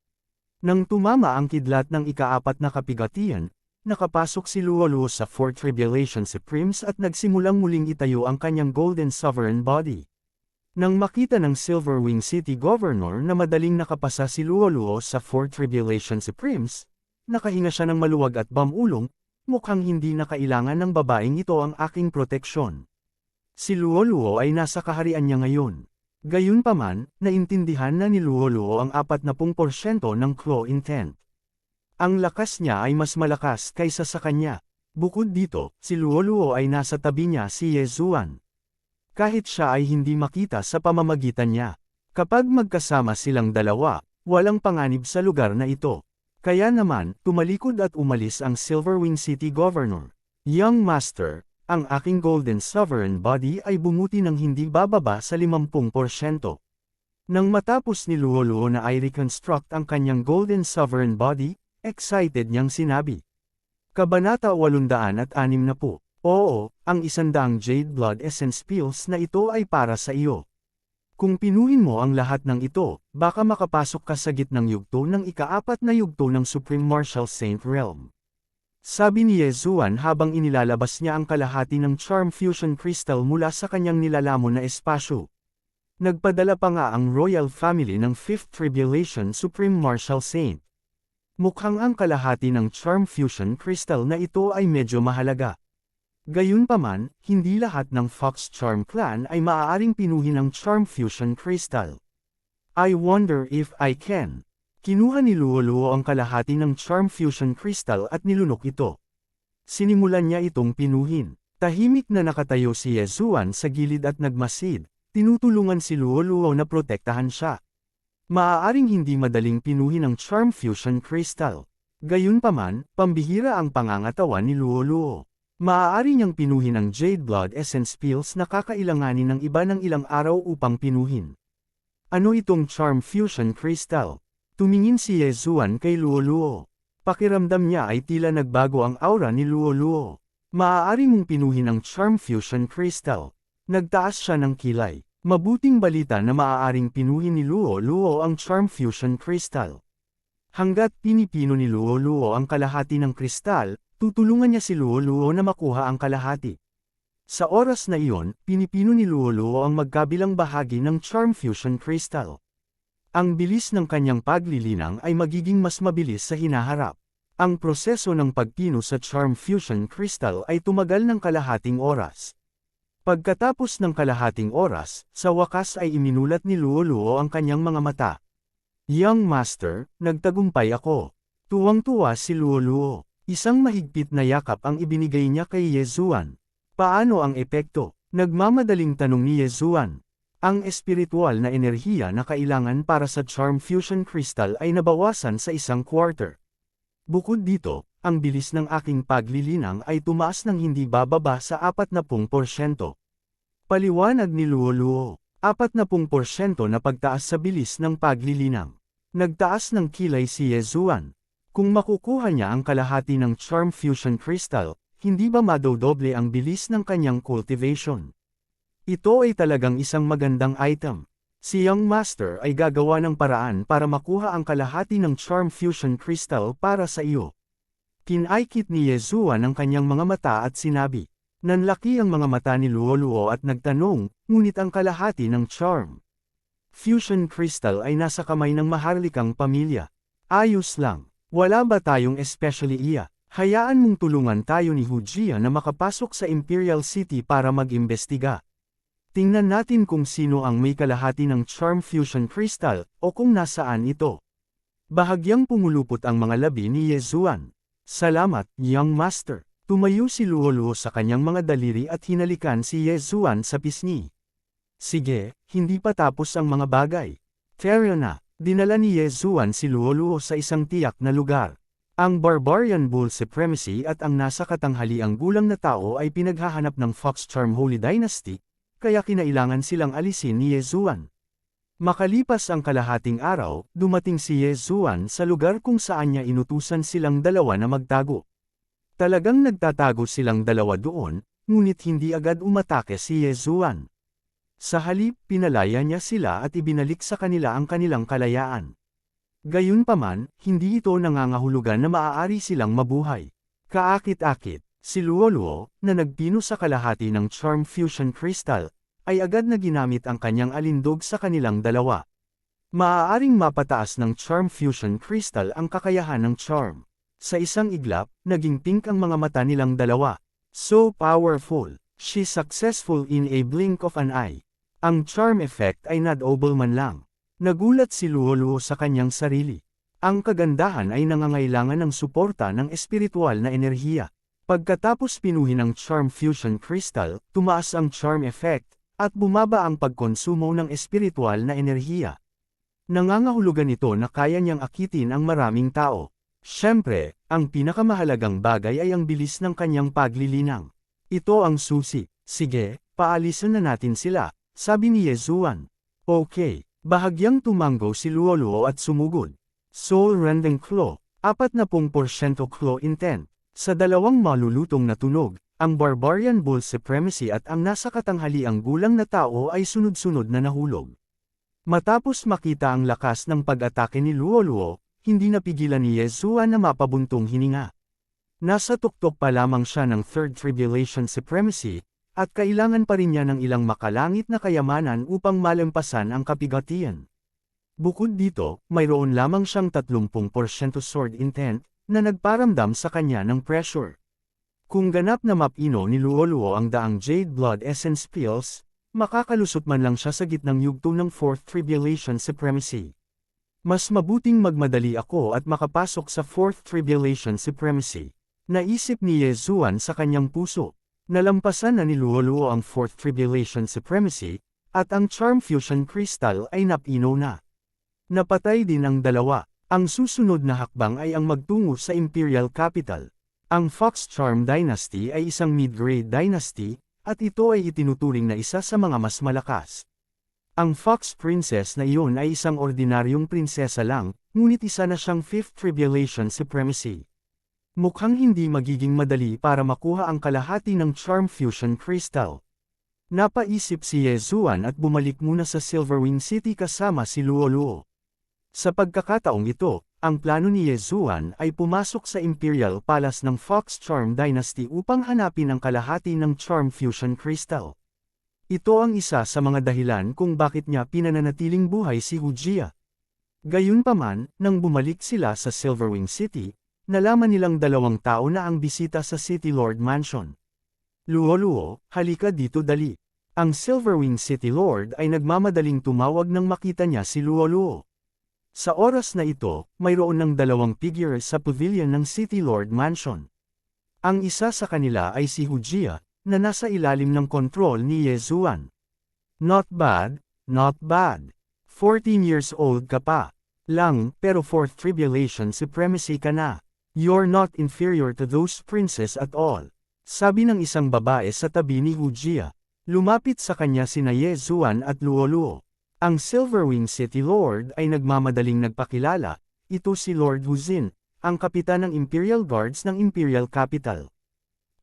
Nang tumama ang kidlat ng ika-4 na kapigatian, nakapasok si Luo-luo sa Fourth Tribulation Supremes at nagsimulang muling itayo ang kanyang Golden Sovereign Body. Nang makita ng Silverwing City Governor na madaling nakapasa si Luo-luo sa Fourth Tribulation Supremes, nakahinga siya ng maluwag at bamulong, mukhang hindi na kailangan ng babaeng ito ang aking proteksyon. Si Luo-luo ay nasa kaharian niya ngayon. Gayunpaman, naintindihan na ni Luo-luo ang 40% ng Claw Intent. Ang lakas niya ay mas malakas kaysa sa kanya. Bukod dito, si Luo-luo ay nasa tabi niya si Yezuan. Kahit siya ay hindi makita sa pamamagitan niya. Kapag magkasama silang dalawa, walang panganib sa lugar na ito. Kaya naman, tumalikod at umalis ang Silverwing City Governor. Young Master, ang aking Golden Sovereign Body ay bumuti ng hindi bababa sa 50%. Nang matapos ni Luo-luo na i-reconstruct ang kanyang Golden Sovereign Body, excited niyang sinabi. Kabanata 860. Oo, ang 100 Jade Blood Essence Pills na ito ay para sa iyo. Kung pinuhin mo ang lahat ng ito, baka makapasok ka sa gitnang yugto ng ika-4 na yugto ng Supreme Martial Saint Realm. Sabi ni Yezuan habang inilalabas niya ang kalahati ng Charm Fusion Crystal mula sa kanyang nilalamon na espasyo. Nagpadala pa nga ang Royal Family ng 5th Tribulation Supreme Martial Saint. Mukhang ang kalahati ng Charm Fusion Crystal na ito ay medyo mahalaga. Gayunpaman, hindi lahat ng Fox Charm Clan ay maaaring pinuhin ng Charm Fusion Crystal. I wonder if I can. Kinuha ni Luo-luo ang kalahati ng Charm Fusion Crystal at nilunok ito. Sinimulan niya itong pinuhin. Tahimik na nakatayo si Yezuan sa gilid at nagmasid, tinutulungan si Luo-luo na protektahan siya. Maaaring hindi madaling pinuhin ang Charm Fusion Crystal. Gayunpaman, pambihira ang pangangatawan ni Luo-luo. Maaari niyang pinuhin ang Jade Blood Essence Pills na kakailanganin ng iba ng ilang araw upang pinuhin. Ano itong Charm Fusion Crystal? Tumingin si Yezuan kay Luo-luo. Pakiramdam niya ay tila nagbago ang aura ni Luo-luo. Maaari mong pinuhin ang Charm Fusion Crystal. Nagtaas siya ng kilay. Mabuting balita na maaaring pinuhin ni Luo-luo ang Charm Fusion Crystal. Hanggat pinipino ni Luo Luo ang kalahati ng kristal, tutulungan niya si Luo Luo na makuha ang kalahati. Sa oras na iyon, pinipino ni Luo Luo ang magkabilang bahagi ng Charm Fusion Crystal. Ang bilis ng kanyang paglilinang ay magiging mas mabilis sa hinaharap. Ang proseso ng pagpino sa Charm Fusion Crystal ay tumagal ng kalahating oras. Pagkatapos ng kalahating oras, sa wakas ay iminulat ni Luo Luo ang kanyang mga mata. Young Master, nagtagumpay ako. Tuwang-tuwa si Luo Luo. Isang mahigpit na yakap ang ibinigay niya kay Yezuan. Paano ang epekto? Nagmamadaling tanong ni Yezuan. Ang espiritual na enerhiya na kailangan para sa Charm Fusion Crystal ay nabawasan sa 1/4. Bukod dito, ang bilis ng aking paglilinang ay tumaas ng hindi bababa sa 40%. Paliwanag ni Luo Luo. 40% na pagtaas sa bilis ng paglilinang. Nagtaas ng kilay si Yezuan. Kung makukuha niya ang kalahati ng Charm Fusion Crystal, hindi ba madodoble ang bilis ng kanyang cultivation? Ito ay talagang isang magandang item. Si Young Master ay gagawa ng paraan para makuha ang kalahati ng Charm Fusion Crystal para sa iyo. Kinaikit ni Yezuan ang kanyang mga mata at sinabi. Nanlaki ang mga mata ni Luo Luo at nagtanong, ngunit ang kalahati ng Charm Fusion Crystal ay nasa kamay ng maharlikang pamilya. Ayos lang. Wala ba tayong especially iya? Hayaan mong tulungan tayo ni Hujia na makapasok sa Imperial City para mag-imbestiga. Tingnan natin kung sino ang may kalahati ng Charm Fusion Crystal, o kung nasaan ito. Bahagyang pumulupot ang mga labi ni Yezuan. Salamat, Young Master. Tumayo si Luo Luo sa kanyang mga daliri at hinalikan si Yezuan sa pisngi. Sige, hindi pa tapos ang mga bagay. Tara na, dinala ni Yezuan si Luo Luo sa isang tiyak na lugar. Ang Barbarian Bull Supremacy at ang nasa katanghaliang gulang na tao ay pinaghahanap ng Fox Charm Holy Dynasty, kaya kinailangan silang alisin ni Yezuan. Makalipas ang kalahating araw, dumating si Yezuan sa lugar kung saan niya inutusan silang dalawa na magtago. Talagang nagtatago silang dalawa doon, ngunit hindi agad umatake si Yezuan. Sa halip, pinalaya niya sila at ibinalik sa kanila ang kanilang kalayaan. Gayunpaman, hindi ito nangangahulugan na maaari silang mabuhay. Kaakit-akit, si Luo Luo, na nagpino sa kalahati ng Charm Fusion Crystal, ay agad na ginamit ang kanyang alindog sa kanilang dalawa. Maaaring mapataas ng Charm Fusion Crystal ang kakayahan ng Charm. Sa isang iglap, naging pink ang mga mata nilang dalawa. So powerful. She's successful in a blink of an eye. Ang charm effect ay nadouble man lang. Nagulat si Luo Luo sa kanyang sarili. Ang kagandahan ay nangangailangan ng suporta ng espiritual na enerhiya. Pagkatapos pinuhin ang Charm Fusion Crystal, tumaas ang charm effect, at bumaba ang pagkonsumo ng espiritual na enerhiya. Nangangahulugan ito na kaya niyang akitin ang maraming tao. Siyempre, ang pinakamahalagang bagay ay ang bilis ng kanyang paglilinang. Ito ang susi. Sige, paalisin na natin sila, sabi ni Yezuan. Okay, bahagyang tumango si Luo Luo at sumugod. Soul Rending Claw, 40% Claw Intent. Sa dalawang malulutong na tunog, ang Barbarian Bull Supremacy at ang nasa katanghaliang gulang na tao ay sunod-sunod na nahulog. Matapos makita ang lakas ng pag-atake ni Luo Luo, hindi napigilan ni Yezuan na mapabuntong hininga. Nasa tuktok pa lamang siya ng Third Tribulation Supremacy, at kailangan pa rin niya ng ilang makalangit na kayamanan upang malampasan ang kapigatian. Bukod dito, mayroon lamang siyang 30% sword intent, na nagparamdam sa kanya ng pressure. Kung ganap na mapino ni Luo Luo ang daang Jade Blood Essence Pills, makakalusot man lang siya sa gitnang yugto ng Fourth Tribulation Supremacy. Mas mabuting magmadali ako at makapasok sa Fourth Tribulation Supremacy. Naisip ni Yezuan sa kanyang puso. Nalampasan na ni Luo Luo ang Fourth Tribulation Supremacy, at ang Charm Fusion Crystal ay napino na. Napatay din ang dalawa. Ang susunod na hakbang ay ang magtungo sa Imperial Capital. Ang Fox Charm Dynasty ay isang mid-grade dynasty, at ito ay itinuturing na isa sa mga mas malakas. Ang Fox Princess na iyon ay isang ordinaryong prinsesa lang, ngunit isa na siyang Fifth Tribulation Supremacy. Mukhang hindi magiging madali para makuha ang kalahati ng Charm Fusion Crystal. Napaisip si Yezuan at bumalik muna sa Silverwing City kasama si Luo Luo. Sa pagkakataong ito, ang plano ni Yezuan ay pumasok sa Imperial Palace ng Fox Charm Dynasty upang hanapin ang kalahati ng Charm Fusion Crystal. Ito ang isa sa mga dahilan kung bakit niya pinananatiling buhay si Hujia. Gayunpaman, nang bumalik sila sa Silverwing City, nalaman nilang 2 tao na ang bisita sa City Lord Mansion. Luo-luo, halika dito dali. Ang Silverwing City Lord ay nagmamadaling tumawag nang makita niya si Luo-luo. Sa oras na ito, mayroon ng 2 figure sa pavilion ng City Lord Mansion. Ang isa sa kanila ay si Hujia, na nasa ilalim ng kontrol ni Yezuan. Not bad, not bad. 14 years old ka pa. Lang, pero 4th Tribulation Supremacy ka na. You're not inferior to those princes at all. Sabi ng isang babae sa tabi ni Hujia. Lumapit sa kanya sina Yezuan at Luo-luo. Ang Silverwing City Lord ay nagmamadaling nagpakilala, ito si Lord Huzin, ang kapitan ng Imperial Guards ng Imperial Capital.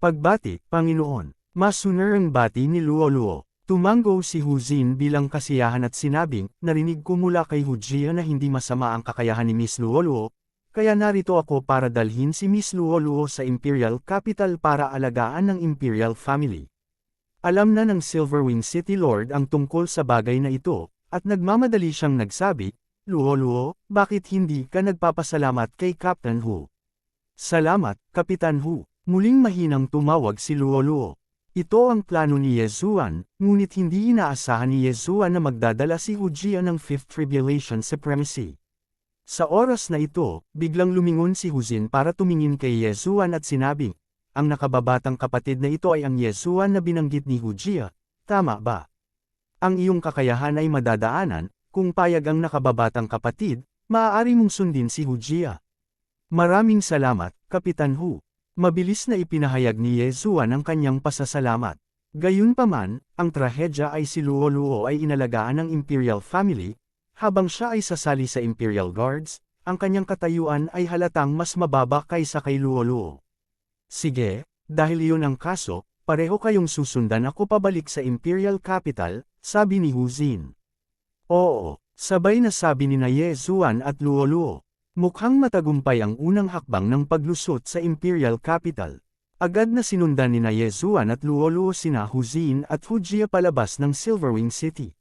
Pagbati, Panginoon, masunarang bati ni Luo-luo. Tumango si Huzin bilang kasiyahan at sinabing, narinig ko mula kay Hujia na hindi masama ang kakayahan ni Miss Luo-luo, kaya narito ako para dalhin si Miss Luo-luo sa Imperial Capital para alagaan ng Imperial Family. Alam na ng Silverwing City Lord ang tungkol sa bagay na ito, at nagmamadali siyang nagsabi, Luo-luo, bakit hindi ka nagpapasalamat kay Captain Hu? Salamat, Kapitan Hu. Muling mahinang tumawag si Luo-luo. Ito ang plano ni Yezuan, ngunit hindi inaasahan ni Yezuan na magdadala si Hujia ng 5th Tribulation Supremacy. Sa oras na ito, biglang lumingon si Huzin para tumingin kay Yezuan at sinabing, ang nakababatang kapatid na ito ay ang Yezuan na binanggit ni Hujia, tama ba? Ang iyong kakayahan ay madadaanan, kung payag ang nakababatang kapatid, maaari mong sundin si Hujia. Maraming salamat, Kapitan Hu. Mabilis na ipinahayag ni Yezuan ang kanyang pasasalamat. Gayunpaman, ang trahedya ay si Luo-luo ay inalagaan ng Imperial Family, habang siya ay sasali sa Imperial Guards, ang kanyang katayuan ay halatang mas mababa kaysa kay Luo-luo. Sige, dahil iyon ang kaso, pareho kayong susundan ako pabalik sa Imperial Capital, sabi ni Huzin. Oo, sabay na sabi ni Yezuan at Luo-luo. Mukhang matagumpay ang unang hakbang ng paglusot sa Imperial Capital. Agad na sinundan ni Yezuan at Luo-luo sina Huzin at Hujia palabas ng Silverwing City.